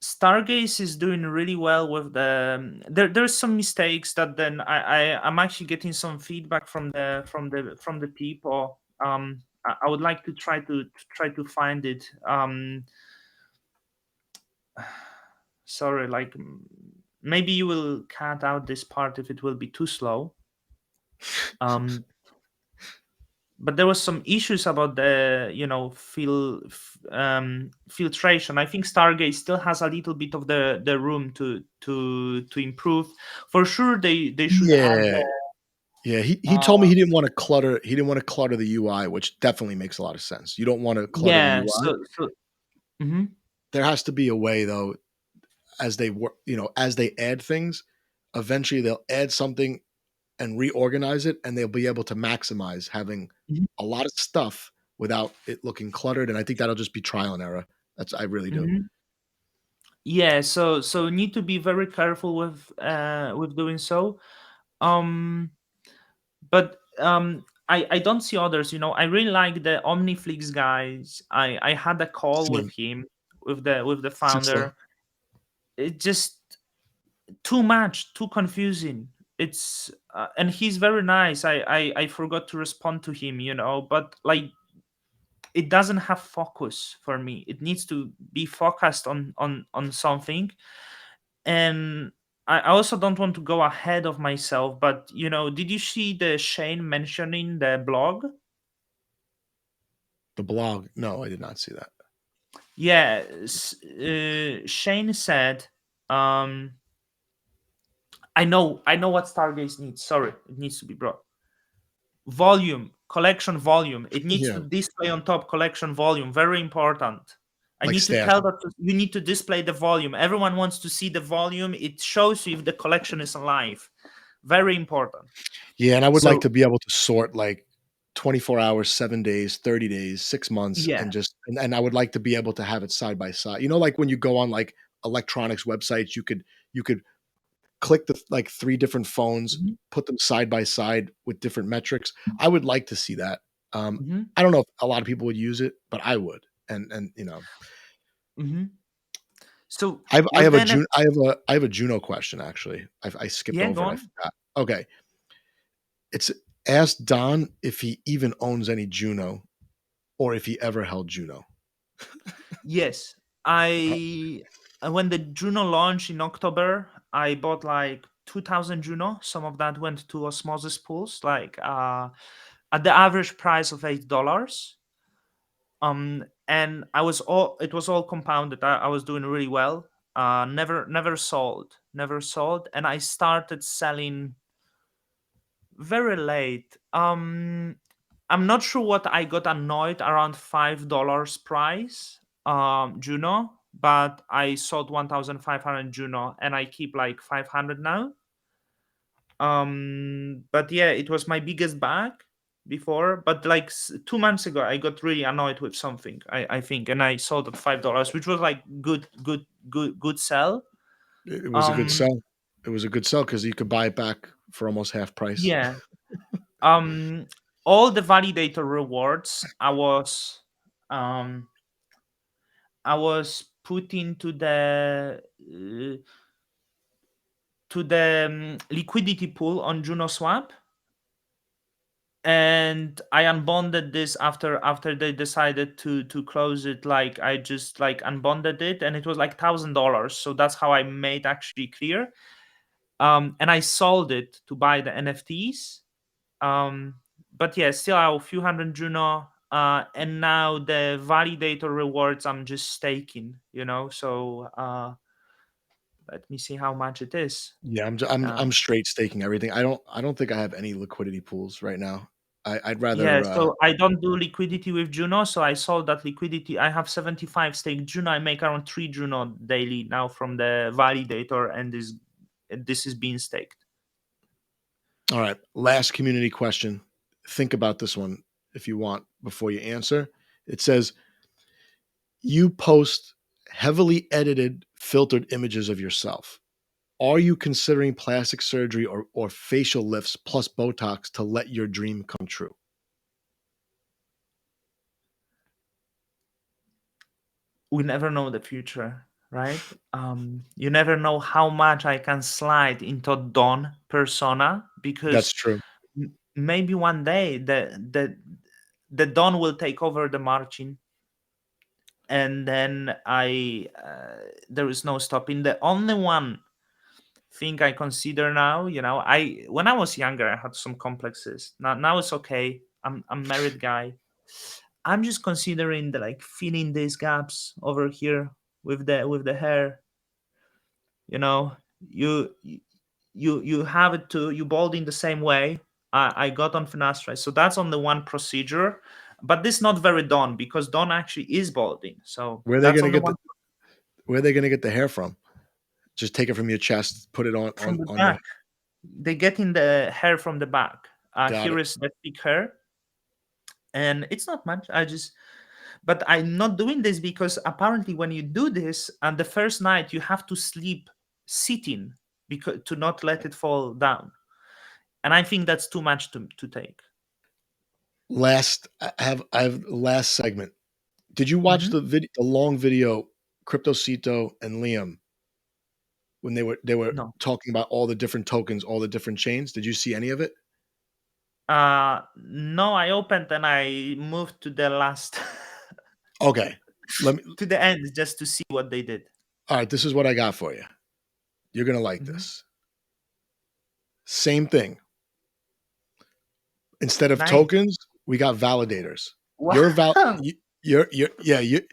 Stargaze is doing really well with there's some mistakes that then I'm actually getting some feedback from the people. I would like to try to find it. Sorry, like, maybe you will cut out this part if it will be too slow. Um, but there was some issues about the filtration. I think Stargate still has a little bit of the room to improve. For sure, they should add Yeah, the yeah. He uh, told me he didn't want to clutter. He didn't want to clutter the UI, which definitely makes a lot of sense. You don't want to clutter the yeah. UI. So mhm. There has to be a way though, as they work, as they add things, eventually they'll add something and reorganize it, and they'll be able to maximize having Mhm, a lot of stuff without it looking cluttered. And I think that'll just be trial and error. I really do. mhm. Yeah, so need to be very careful with doing so. Um, but I don't see others. I really like the Omniflix guys. I had a call with Same. him, with the Sister. founder. It just too much, too confusing. It's and he's very nice. I forgot to respond to him, but like it doesn't have focus for me. It needs to be focused on something. And I also don't want to go ahead of myself, but did you see the Shane mentioning the blog? The blog. No, I did not see that. Yeah, Shane said, um, I know what Stargaze needs. Sorry, it needs to be brought. Volume, collection volume. It needs to Yeah. display on top collection volume. Very important. I Like need to stash. tell that you need to display the volume. Everyone wants to see the volume. It shows you if the collection is alive. Very important. Yeah. And I would like So to be able to sort like 24 hours, 7 days, 30 days, 6 months, and yeah. just, and I would like to be able to have it side by side. Like when you go on like electronics websites, you could click the like three different phones, Mhm, put them side by side with different metrics. I would like to see that. mhm, I don't know if a lot of people would use it, but I would. And mhm. So I with have the a NF, I have a Juno question actually. I skipped yeah, over go it. I on. forgot. Okay, it's ask Don if he even owns any Juno or if he ever held Juno. Yes, Uh, when the Juno launched in October, I bought like 2,000 Juno. Some of that went to osmosis pools, like at the average price of $8. And it was all compounded. I was doing really well. Never sold, never sold, and I started selling very late. I'm not sure what I got annoyed around $5 price, Juno, but I sold 1,500 Juno, and I keep like 500 now. But yeah, it was my biggest bag before, but like 2 months ago, I got really annoyed with something. I think, and I sold at $5, which was like good sell. it was a good Um, sell. It was a good sell because you could buy it back for almost half price. yeah. Um, all the validator rewards um I was putting to the liquidity pool on Juno Swap, and I unbonded this after they decided to close it. Like I just like unbonded it, and it was like $1,000. So that's how I made actually clear. And I sold it to buy the NFTs. But yeah, still I have a few hundred Juno. And now the validator rewards I'm just staking. So let me see how much it is. Yeah, I'm Um, straight staking everything. I don't think I have any liquidity pools right now. I'd yeah, rather so I don't do liquidity with Juno, so I sold that liquidity. I have 75 stake Juno. I make around 3 Juno daily now from the validator, and this is being staked. all right, last community question. Think about this one if you want before you answer. It says you post heavily edited filtered images of yourself. Are you considering plastic surgery or facial lifts plus Botox to let your dream come true? We never know the future, right? You never know how much I can slide into Don persona, That's because true. maybe one day the Don will take over the marching, and then there is no stopping. The only one thing I consider now, I when I was younger, I had some complexes. Now it's okay. I'm married guy. I'm just considering the like filling these gaps over here with the hair. You know, you you have it to you bald in the same way. I got on finasteride, so that's on the one procedure. But this not very done, because Don actually is balding. So Where are they that's going to on the get one where are they going to get the hair from? Just take it from your chest, put it on from on the on your back. They get in the hair from the back. Got Here it. is the thick hair, and it's not much. But I'm not doing this because apparently when you do this, and the first night you have to sleep sitting because to not let it fall down. And I think that's too much to take. I have last segment. Did you watch Mhm. the long video, Cryptocito and Liam, when they were No. talking about all the different tokens, all the different chains? Did you see any of it? No, I opened and I moved to the last Okay. Let me to the end just to see what they did. All right, this is what I got for you. You're going to like Mhm. this. Same thing. Instead of Nice. tokens, we got validators. Wow. You're val you're yeah, you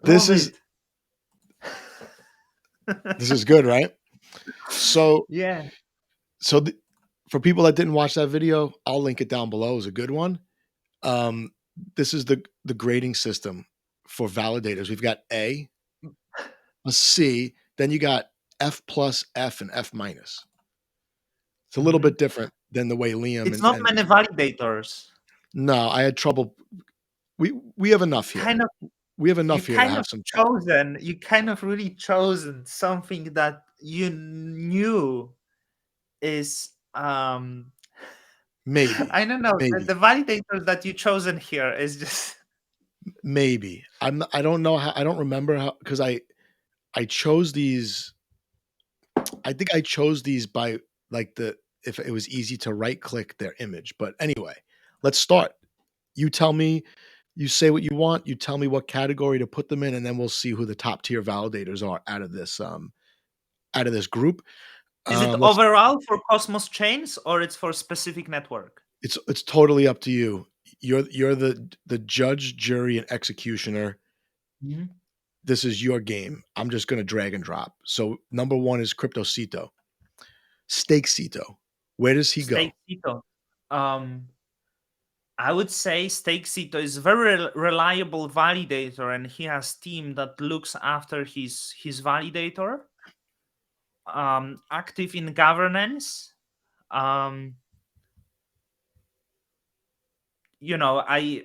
this Love is it. this is good, right? So Yeah. so the, for people that didn't watch that video, I'll link it down below. It's a good one. Um, this is the grading system for validators. We've got a C, then you got F plus, F, and F minus. It's a little Mhm. bit different than the way Liam It's not and many validators. no, I had trouble. We have enough here. Kind of We have you enough here to kind of have some fun. chosen you kind of really chosen something that you knew is Maybe, I don't know, maybe, the validators that you chosen here is just maybe. I don't know how. I don't remember how because I chose these. I think I chose these by like the if it was easy to right click their image. But anyway, let's start. You tell me. You say what you want. You tell me what category to put them in, and then we'll see who the top tier validators are out of this group. is it Let's. overall for Cosmos chains or it's for specific network? It's totally up to you. You're the judge, jury, and executioner. Mhm. This is your game. I'm just gonna drag and drop. So number one is Cryptocito. Stakecito. Where does he go? Stakecito. um I would say Stakecito is very reliable validator, and he has team that looks after his validator. Active in governance. Um, you know, I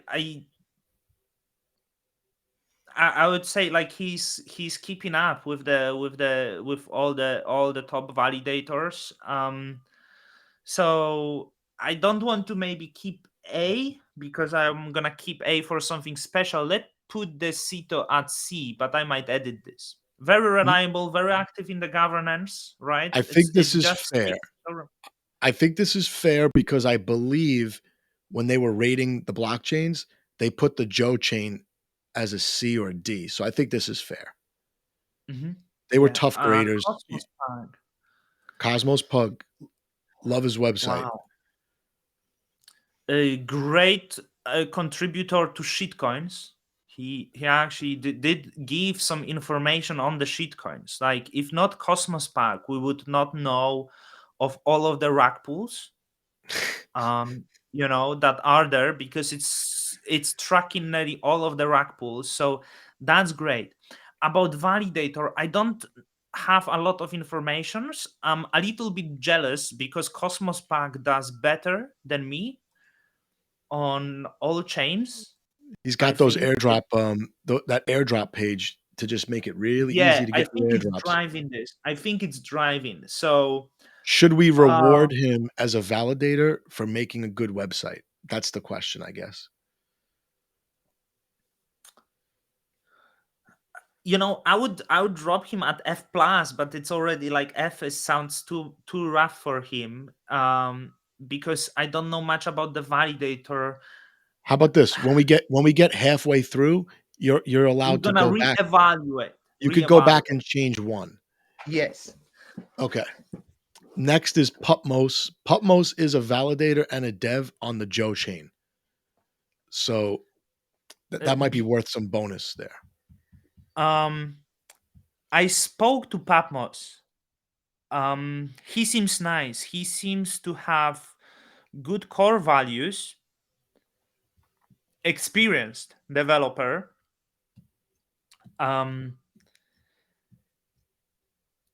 would say like he's keeping up with with all the top validators. So I don't want to maybe keep A because I'm gonna keep A for something special. Let's put the Cito at C, but I might edit this. Very Mm, reliable, very active in the governance, right? I It's think this it's is just fair. Stakecito. I think this is fair because I believe when they were rating the blockchains, they put the Joe chain as a C or a D. So I think this is fair. Mhm. They were Yeah. tough graders. Cosmos Punk. Cosmos Pug, love his website. Wow. A great contributor to shitcoins. He actually did give some information on the shitcoins. Like if not Cosmos Pack, we would not know of all of the rack pools. That are there because it's tracking nearly all of the rack pools. So that's great. About Validator, I don't have a lot of informations. I'm a little bit jealous because Cosmos Pack does better than me on all chains. He's I got those think airdrop that airdrop page to just make it really yeah, easy to I get think your it's airdrops. driving this. I think it's driving. So Should we uh reward him as a validator for making a good website? That's the question, I guess. I would drop him at F plus, but it's already like sounds too rough for him. Because I don't know much about the validator. How about this? When we get halfway through, you're We're allowed to gonna go back. reevaluate. You could go back Reevaluate. and change one. Yes. Okay. Next is Pupmos. Pupmos is a validator and a dev on the Joe chain. So Uh, that might be y- worth some bonus there. um, I spoke to Patmos. He seems nice. He seems to have good core values, experienced developer. Um,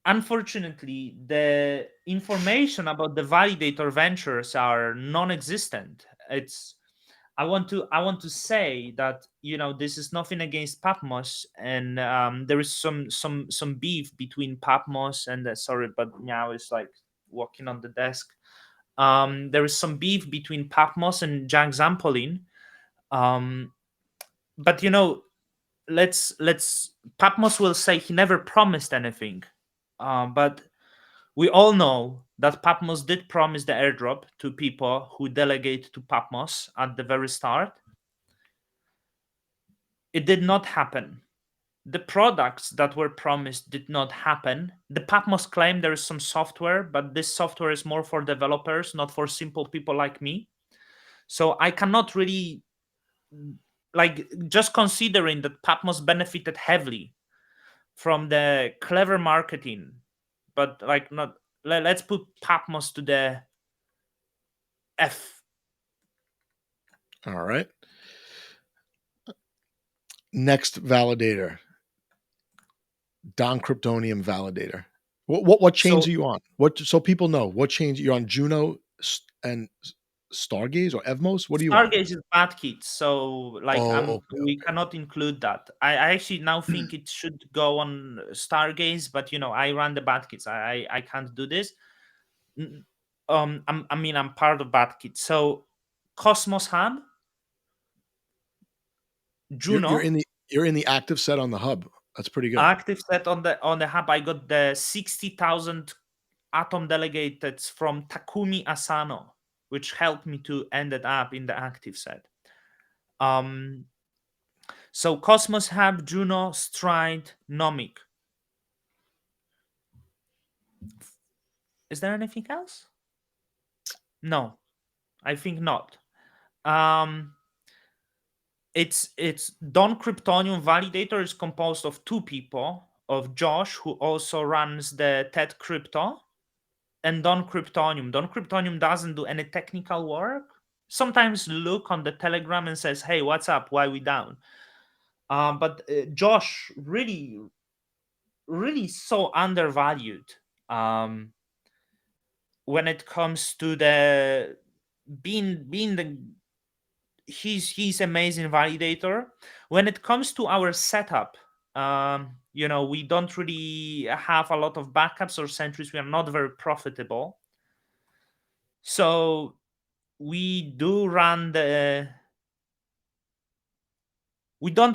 unfortunately, the information about the validator ventures are non-existent. It's I want to say that, this is nothing against Patmos, and there is some beef between Patmos and sorry, but Meow is like walking on the desk. There is some beef between Patmos and Jack Zampolin. Um, but let's Patmos will say he never promised anything. But we all know that Patmos did promise the airdrop to people who delegate to Patmos at the very start. It did not happen. The products that were promised did not happen. The Patmos claim there is some software, but this software is more for developers, not for simple people like me. So I cannot really, like, just considering that Patmos benefited heavily from the clever marketing, but like not let's put Patmos to the F. All right. Next validator, Don Cryptonium validator. What chains So are you on? What so people know what chains you're on? Juno and Stargaze or Evmos? What are you on? Stargaze is bad kids, so like Oh, we cannot include that. I actually now okay. think it should go on Stargaze, but I run the bad kids. I can't do this. N- I'm part of bad kids. So Cosmos Hub, You're Juno, in the active set on the hub. That's pretty good. active set on the hub. I got the 60,000 atom delegates from Takumi Asano, which helped me to end it up in the active set. Um, so Cosmos Hub, Juno, Stride, Nomic. Is there anything else? No, I think not. Um, it's Don Cryptonium Validator is composed of two people, of Josh, who also runs the TED Crypto, and Don Cryptonium. Don Cryptonium doesn't do any technical work. Sometimes look on the Telegram and says, "Hey, what's up? Why we down?" But Josh really, really so undervalued um, when it comes to the being the he's amazing validator. When it comes to our setup, we don't really have a lot of backups or sentries. We are not very profitable, so we don't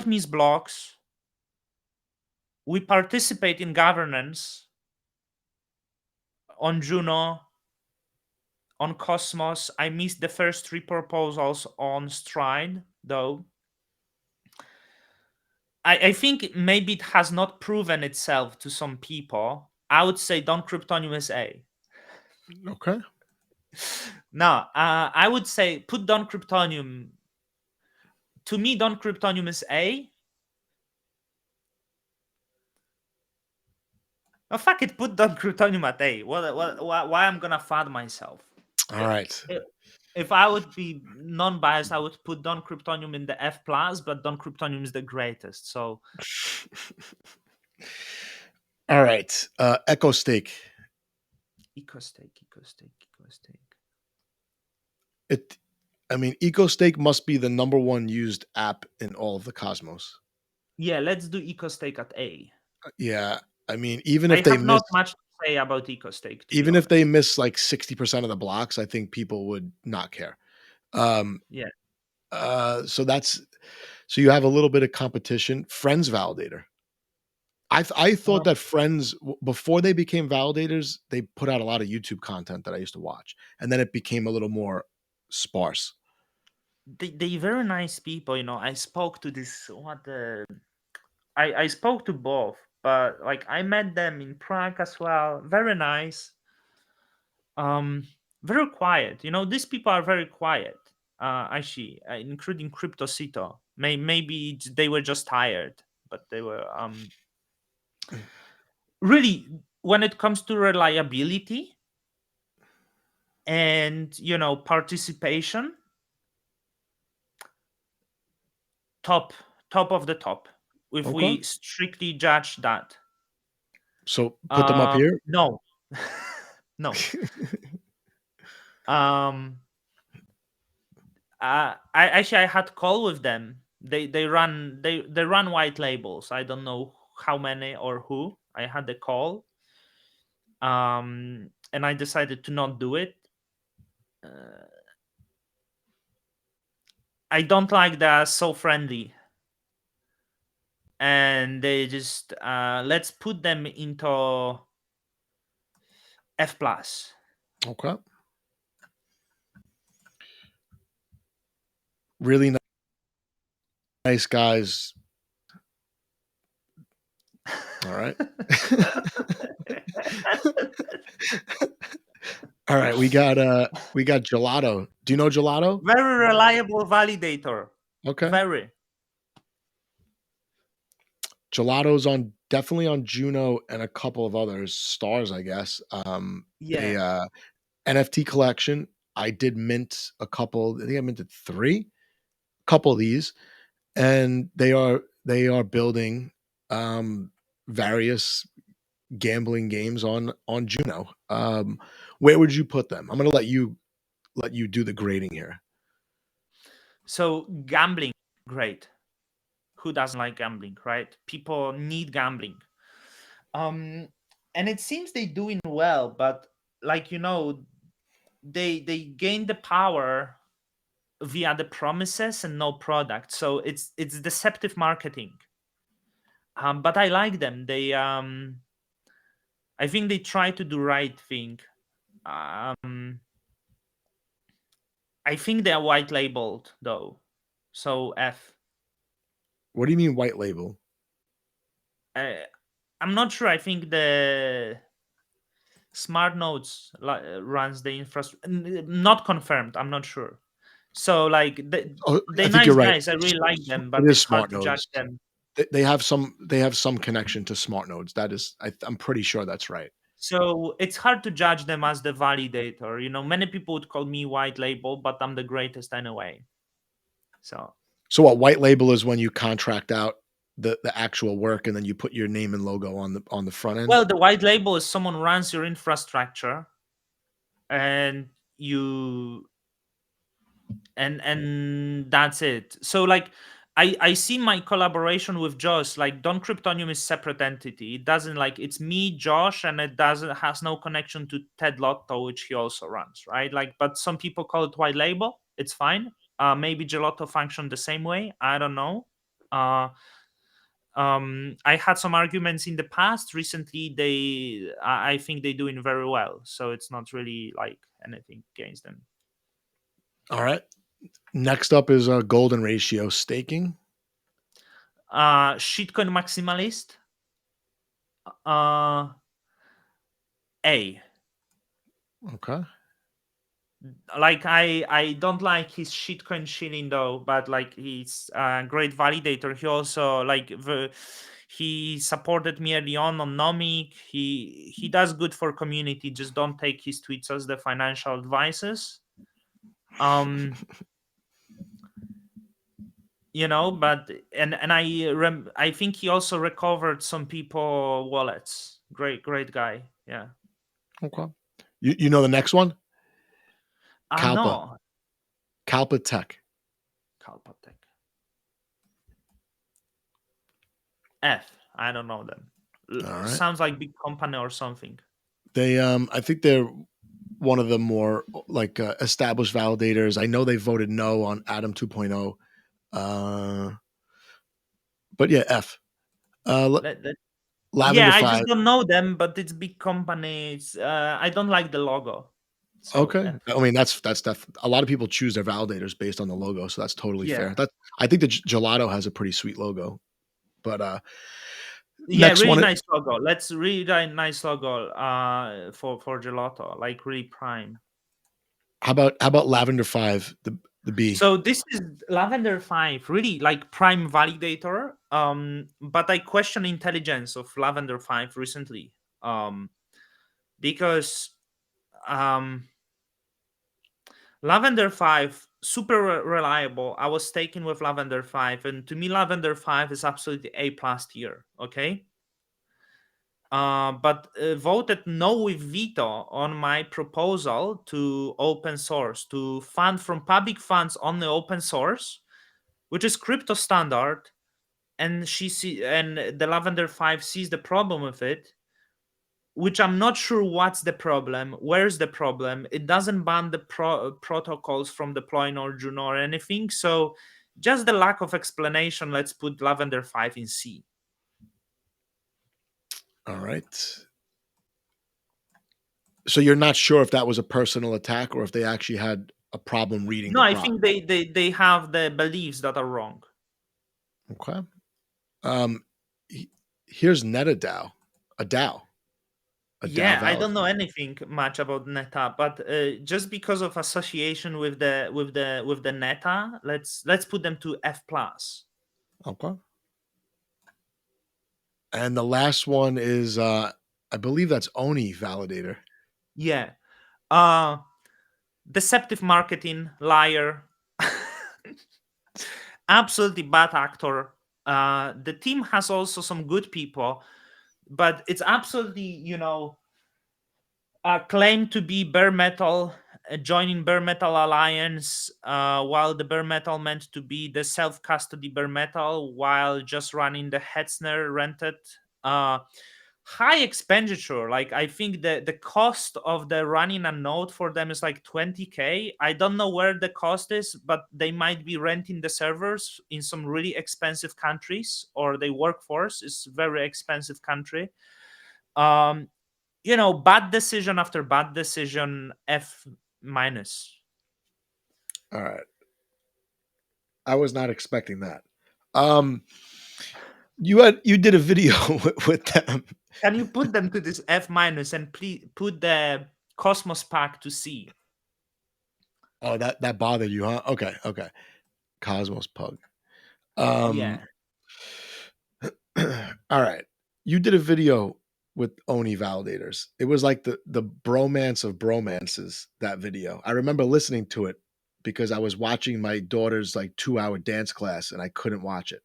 miss blocks. We participate in governance on Juno, on Cosmos. I missed the first three proposals on Stride, though. I think maybe it has not proven itself to some people. I would say Don Cryptonium is A. Okay. Now, I would say put Don Cryptonium. To me, Don Cryptonium is A. Oh, fuck it, put Don Cryptonium at A. Why I'm gonna fad myself? All right. If I would be non-biased, I would put Don Cryptonium in the F plus, but Don Cryptonium is the greatest. So All right. Echo Stake. EcoStake. It I mean, EcoStake must be the number one used app in all of the cosmos. Yeah, let's do EcoStake at A. Yeah. I mean, even if I they have miss not much to say about EcoStake, to be even if they honest. miss like 60% of the blocks, I think people would not care. Um Yeah. so that's so you have a little bit of competition. Friends Validator. I thought Well, that Friends before they became validators, they put out a lot of YouTube content that I used to watch, and then it became a little more sparse. they very nice people. I spoke to this I spoke to both, but like I met them in Prague as well. Very nice. Um, very quiet. These people are very quiet. Actually, including Cryptocito. Maybe they were just tired, but they were really, when it comes to reliability and participation, top top of the top, if Okay. we strictly judge that. So put them up here. No. No. Um, I had call with them. They run white labels. I don't know how many or who. I had the call. And I decided to not do it. Uh, I don't like they're so friendly, and they just let's put them into F plus. Okay. Really nice guys. All right. All right. We got Gelato. Do you know Gelato? Very reliable validator. Okay. Very. Gelato's on definitely on Juno and a couple of others, stars, I guess. Yeah. A NFT collection. I did mint a couple. I think I minted 3, a couple of these, and they are building various gambling games on Juno. Where would you put them? I'm gonna let you do the grading here. So gambling, great. Who doesn't like gambling, right? People need gambling. Um, and it seems they doing well, but like they gain the power via the promises and no product. So it's deceptive marketing. But I like them. I think they try to do right thing. Um, I think they are white labeled though. So F. What do you mean white label? Uh, I'm not sure. I think the smart nodes runs the infrastructure. Not confirmed. I'm not sure. So like Oh, they I think you're nice right. guys. I really like them, It but is it's hard smart to judge nodes. them. They have some connection to smart nodes. That is, I'm pretty sure that's right. So it's hard to judge them as the validator. Many people would call me white label, but I'm the greatest anyway. So So what white label is when you contract out the actual work and then you put your name and logo on the front end. well, the white label is someone runs your infrastructure and you and that's it. So like I see my collaboration with Josh, like Don Cryptonium is separate entity. It doesn't like it's me, Josh, and it doesn't has no connection to Ted Lotto, which he also runs, right? Like, but some people call it white label. It's fine. Maybe Gelato function the same way. I don't know. Uh, I had some arguments in the past. Recently, I think they're doing very well. So it's not really like anything against them. All right. Next up is golden ratio staking. Shitcoin maximalist. Uh, A. Okay. Like I don't like his shitcoin shilling though, but like he's a great validator. He also he supported me early on Nomic. He does good for community. Just don't take his tweets as the financial advices. Um, but I think he also recovered some people wallets. Great guy. Yeah. Okay. You know the next one? Kalpa. No. Kalpa Tech. Kalpatek. F. I don't know them. All right. Sounds like big company or something. They I think they're one of the more like established validators. I know they voted no on Atom 2.0. But yeah, F. Let, let- Lavender yeah, I 5. just don't know them, but it's big companies. I don't like the logo. So Okay. F. I mean, that's a lot of people choose their validators based on the logo, so that's totally fair. Yeah. That I think the Gelato has a pretty sweet logo. But Yeah, next really one, nice logo. Let's really nice logo for Gelato, like really prime. how about Lavender 5, the B. So this is Lavender 5, really like prime validator. But I question intelligence of Lavender 5 recently. Because um Lavender 5 super reliable. I was taken with Lavender 5, and to me Lavender 5 is absolutely A plus tier. Okay. but voted no with veto on my proposal to open source, to fund from public funds on the open source, which is crypto standard. And the Lavender 5 sees the problem with it, which I'm not sure what's the problem. Where's the problem? It doesn't ban the protocols from deploying or Juno or anything. So just the lack of explanation. Let's put Lavender 5 in C. All right. So you're not sure if that was a personal attack or if they actually had a problem reading No, the I prompt. think they have the beliefs that are wrong. Okay. Um, here's NetADAO, a DAO, a DAO Yeah, I valid. don't know anything much about Neta, but just because of association with the Neta, let's put them to F plus. Okay. And the last one is, I believe that's Oni Validator. Yeah. Deceptive marketing, liar. Absolutely bad actor. The team has also some good people, but it's absolutely, claim to be bare metal, joining bare metal alliance, while the bare metal meant to be the self custody bare metal, while just running the Hetzner rented. Uh, High expenditure. Like, I think the cost of the running a node for them is like 20K. I don't know where the cost is, but they might be renting the servers in some really expensive countries, or the workforce is very expensive country. um Bad decision after bad decision, F minus. All right. I was not expecting that. Um, you did a video with them. Can you put them to this F minus and please put the Cosmos pack to C? Oh, that bothered you, huh? Okay, okay. Cosmos Pug. Yeah. Um, all right. You did a video with Oni validators. It was like the bromance of bromances, that video. I remember listening to it because I was watching my daughter's like 2-hour dance class and I couldn't watch it.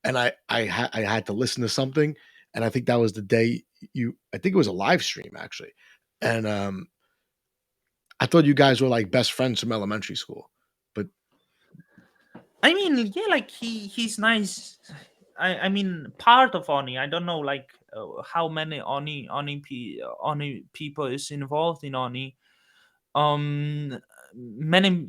And I had to listen to something, and I think that was the day I think it was a live stream actually. And I thought you guys were like best friends from elementary school. But I mean, yeah, like he's nice. I mean, part of Oni. I don't know, like how many Oni people is involved in Oni. Many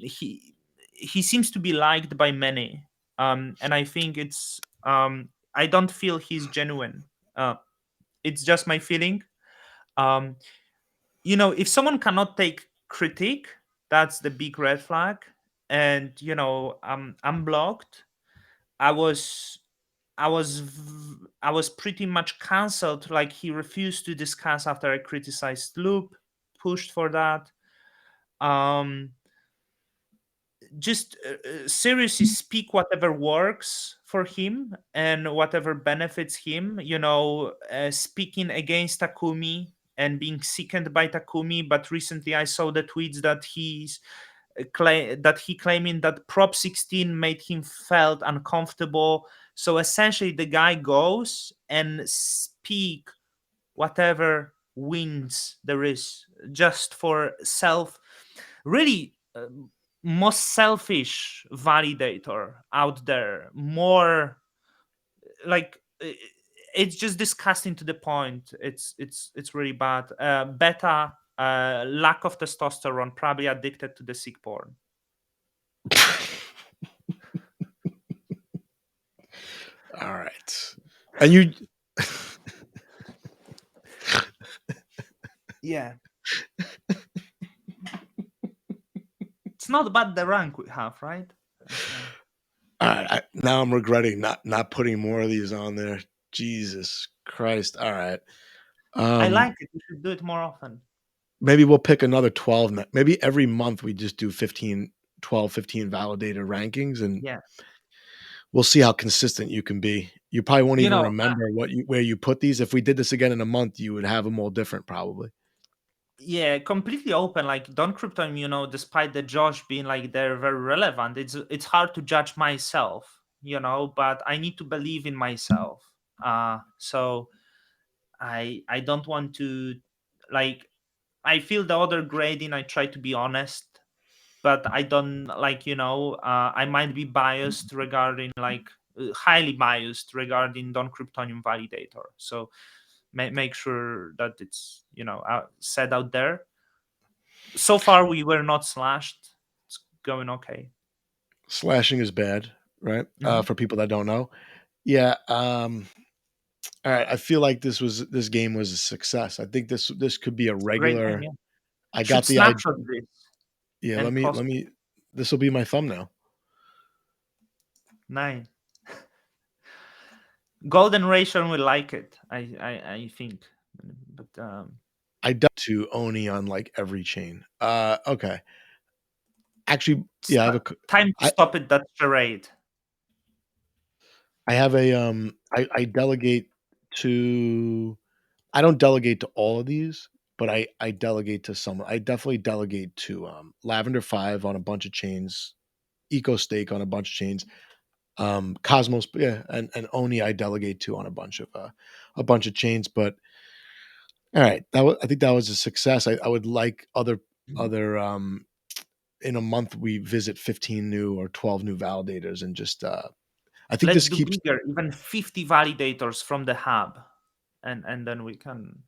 he seems to be liked by many. And I think it's I don't feel he's genuine. It's just my feeling. Um, if someone cannot take critique, that's the big red flag. And I'm blocked. I was I was pretty much cancelled. Like, he refused to discuss after I criticized Loop, pushed for that. Um, just seriously speak whatever works for him and whatever benefits him. Speaking against Takumi and being sickened by Takumi. But recently I saw the tweets that he claiming that Prop 16 made him felt uncomfortable. So essentially, the guy goes and speak whatever wins there is, just for self. Really, most selfish validator out there. More like, it's just disgusting to the point. It's really bad. Beta, lack of testosterone, probably addicted to the sick porn. all right. And you Yeah. It's not bad the rank we have, right? all right, now I'm regretting not putting more of these on there. Jesus Christ. All right. I Um like it. We should do it more often. maybe we'll pick another 12. Maybe every month we just do 15, 12, 15 validator rankings, and Yeah. we'll see how consistent you can be. You probably won't You even know, remember where you put these. If we did this again in a month, you would have them all different probably. yeah, completely open. Like, Don Cryptonium, despite the Josh being like they're very relevant, it's hard to judge myself, but I need to believe in myself. So I don't want to, like, I feel the other grading, I try to be honest, but I don't, like, I might be biased regarding, like, highly biased regarding Don Cryptonium Validator. So make sure that it's, said out there. So far, we were not slashed. It's going okay. Slashing is bad, right? Mhm. For people that don't know. Yeah. All right. I feel like this game was a success. I think this could be a It's a great game. regular. Yeah, I should got the idea. snapshot this Yeah. Let and me post let me. This will be my thumbnail. 9. Golden Ration will like it. I think, but I dug to Oni on like every chain. Okay. Actually, yeah. I have a. time to I stop it. That charade. I have a. I delegate to. I don't delegate to all of these, but I delegate to some. I definitely delegate to Lavender 5 on a bunch of chains, Eco Stake on a bunch of chains, Cosmos, yeah, and Oni I delegate to on a bunch of chains. But all right, I think that was a success. I would like other in a month we visit 15 new or 12 new validators and just I think Let's this do keeps. bigger, even 50 validators from the hub, and then we can.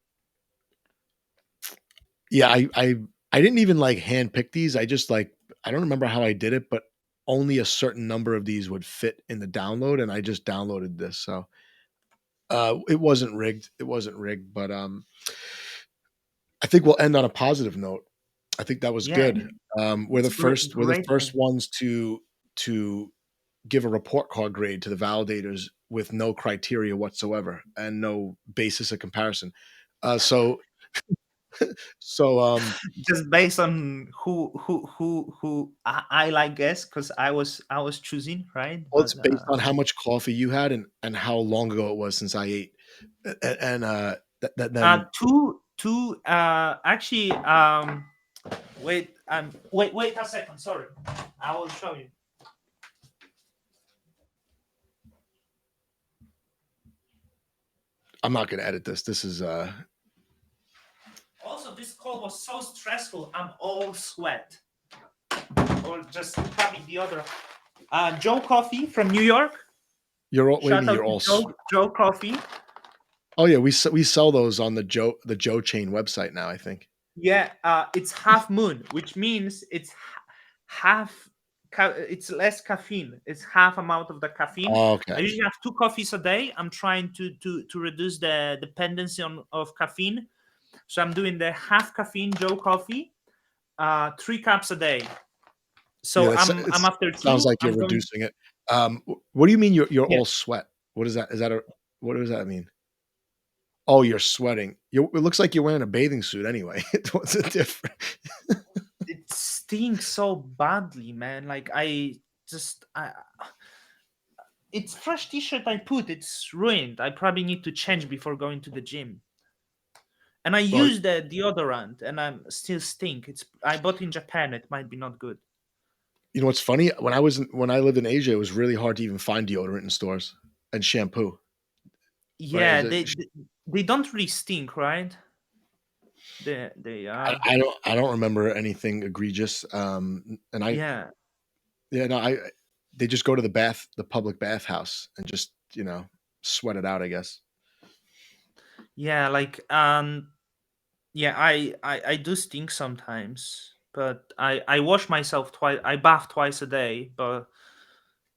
Yeah, I didn't even like hand pick these. I just like I don't remember how I did it, but only a certain number of these would fit in the download, and I just downloaded this. So it wasn't rigged. It wasn't rigged, but I think we'll end on a positive note. I think that was Yeah, good. We're it's the great. first. We're the Great first game. ones to give a report card grade to the validators with no criteria whatsoever and no basis of comparison. So so Just based on who I like guess, because I was choosing, right, well, but it's based on how much coffee you had and how long ago it was since I ate, and then two actually, wait a second, sorry, I will show you. I'm not going to edit this. This is Also, this call was so stressful, I'm all sweat. Or just probably the other. Joe Coffee from New York. you're all. What do you Shout mean out you're to all? Joe Coffee. Oh yeah, we sell those on the Joe Chain website now. I think. Yeah, it's half moon, which means it's half. It's less caffeine. It's half amount of the caffeine. Oh, I okay. usually have 2 coffees a day. I'm trying to reduce the dependency of caffeine, so I'm doing the half caffeine Joe Coffee, 3 cups a day. Yeah, So that's I'm after it sounds two. like you're I'm going. reducing it. What do you mean you're Yeah, all sweat? What is that? Is that a what does that mean? Oh, you're sweating. It looks like you're wearing a bathing suit anyway. What's the difference? it stinks so badly, man. Like, it's fresh t-shirt I put. It's ruined. I probably need to change before going to the gym. And I Well, use the deodorant, and I'm still stink. I bought in Japan. It might be not good. you know what's funny? When I lived in Asia, it was really hard to even find deodorant in stores and shampoo. Right? Yeah, they don't really stink, right? They I don't remember anything egregious. And I Yeah, yeah no I they just go to the public bathhouse and just sweat it out. I guess. yeah. Like, yeah. I do stink sometimes, but I wash myself twice. I bath twice a day, but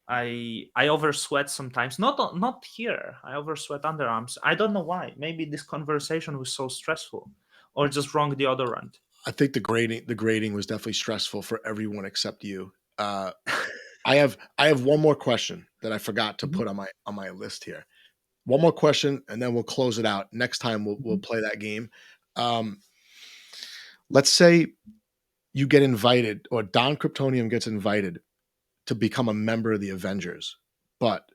I over sweat sometimes. Not here. I over sweat underarms. I don't know why. Maybe this conversation was so stressful, or just wrong deodorant. I think the grading was definitely stressful for everyone except you. I have one more question that I forgot to Mhm, put on my list here. One more question, and then we'll close it out. Next time we'll mhm. play that game. Um, let's say you get invited, or Don Kryptonium gets invited to become a member of the Avengers, but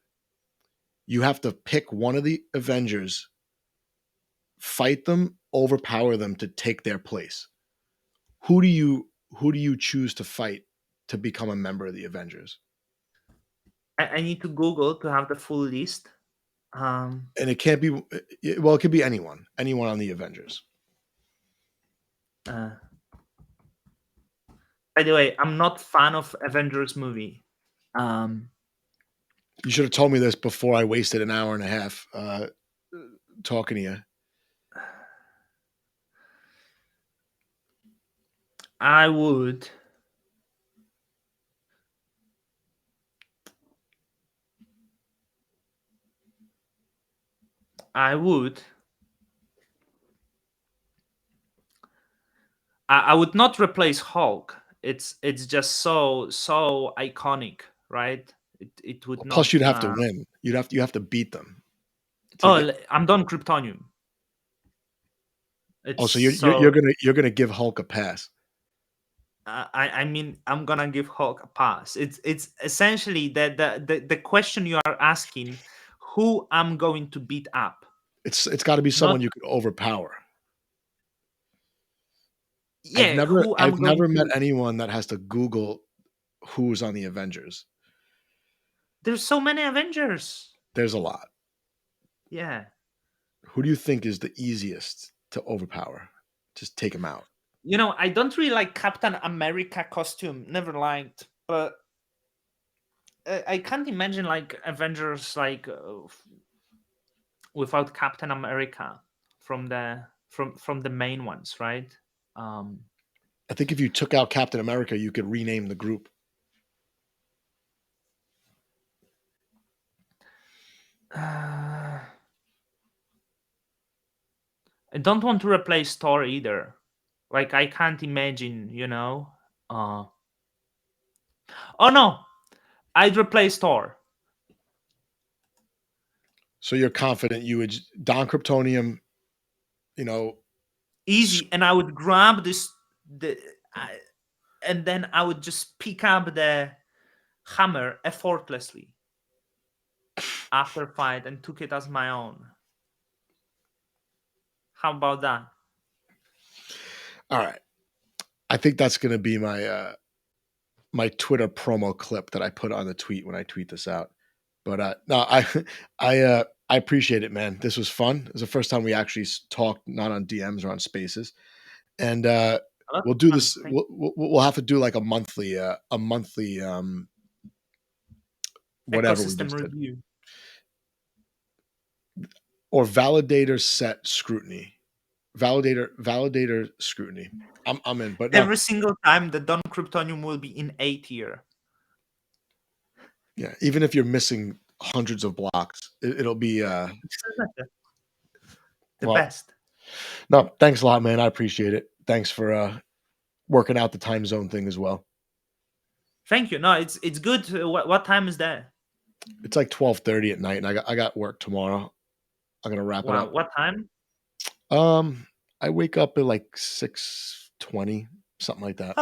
you have to pick one of the Avengers, fight them, overpower them to take their place. Who do you choose to fight to become a member of the Avengers? I need to Google to have the full list. And it can't be. Well, it could be anyone on the Avengers. By the way, I'm not fan of Avengers movie. You should have told me this before I wasted an hour and a half talking to you. I would. I would not replace Hulk. It's just so iconic, right? It would Plus, not. you'd have to win. You have to beat them. I'm done Cryptonium. So you're gonna give Hulk a pass. I mean, I'm gonna give Hulk a pass. It's essentially the question you are asking: who I'm going to beat up. It's got to be someone you could overpower. Yeah, I've never met anyone that has to Google who's on the Avengers. There's so many Avengers. There's a lot. Yeah. Who do you think is the easiest to overpower? Just take him out. You know, I don't really like Captain America costume. Never liked, but I can't imagine like Avengers like without Captain America from the main ones, right? I think if you took out Captain America, you could rename the group. I don't want to replace Thor either. Like I can't imagine, you know. Oh no, I'd replace Thor. So you're confident you would Don Cryptonium, you know, easy, and I would grab and then I would just pick up the hammer effortlessly after fight and took it as my own. How about that? All right. I think that's going to be my my Twitter promo clip that I put on the tweet when I tweet this out. But no, I appreciate it, man. This was fun. It was the first time we actually talked, not on DMs or on Spaces. And we'll do this. We'll have to do like a monthly whatever we ecosystem just did. review Or validator set scrutiny. Validator scrutiny. I'm in. But no. Every single time the Don Cryptonium will be in A tier. Yeah, even if you're missing hundreds of blocks, it'll be the best. No, thanks a lot, man. I appreciate it. Thanks for working out the time zone thing as well. Thank you. No, it's good. What time is that? It's like 12:30 at night, and I got work tomorrow. I'm gonna wrap it up. What time? I wake up at like 6:20, something like that.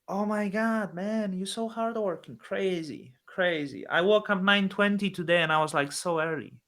Oh my god, man, you're so hardworking. Crazy. I woke up 9:20 today, and I was like so early.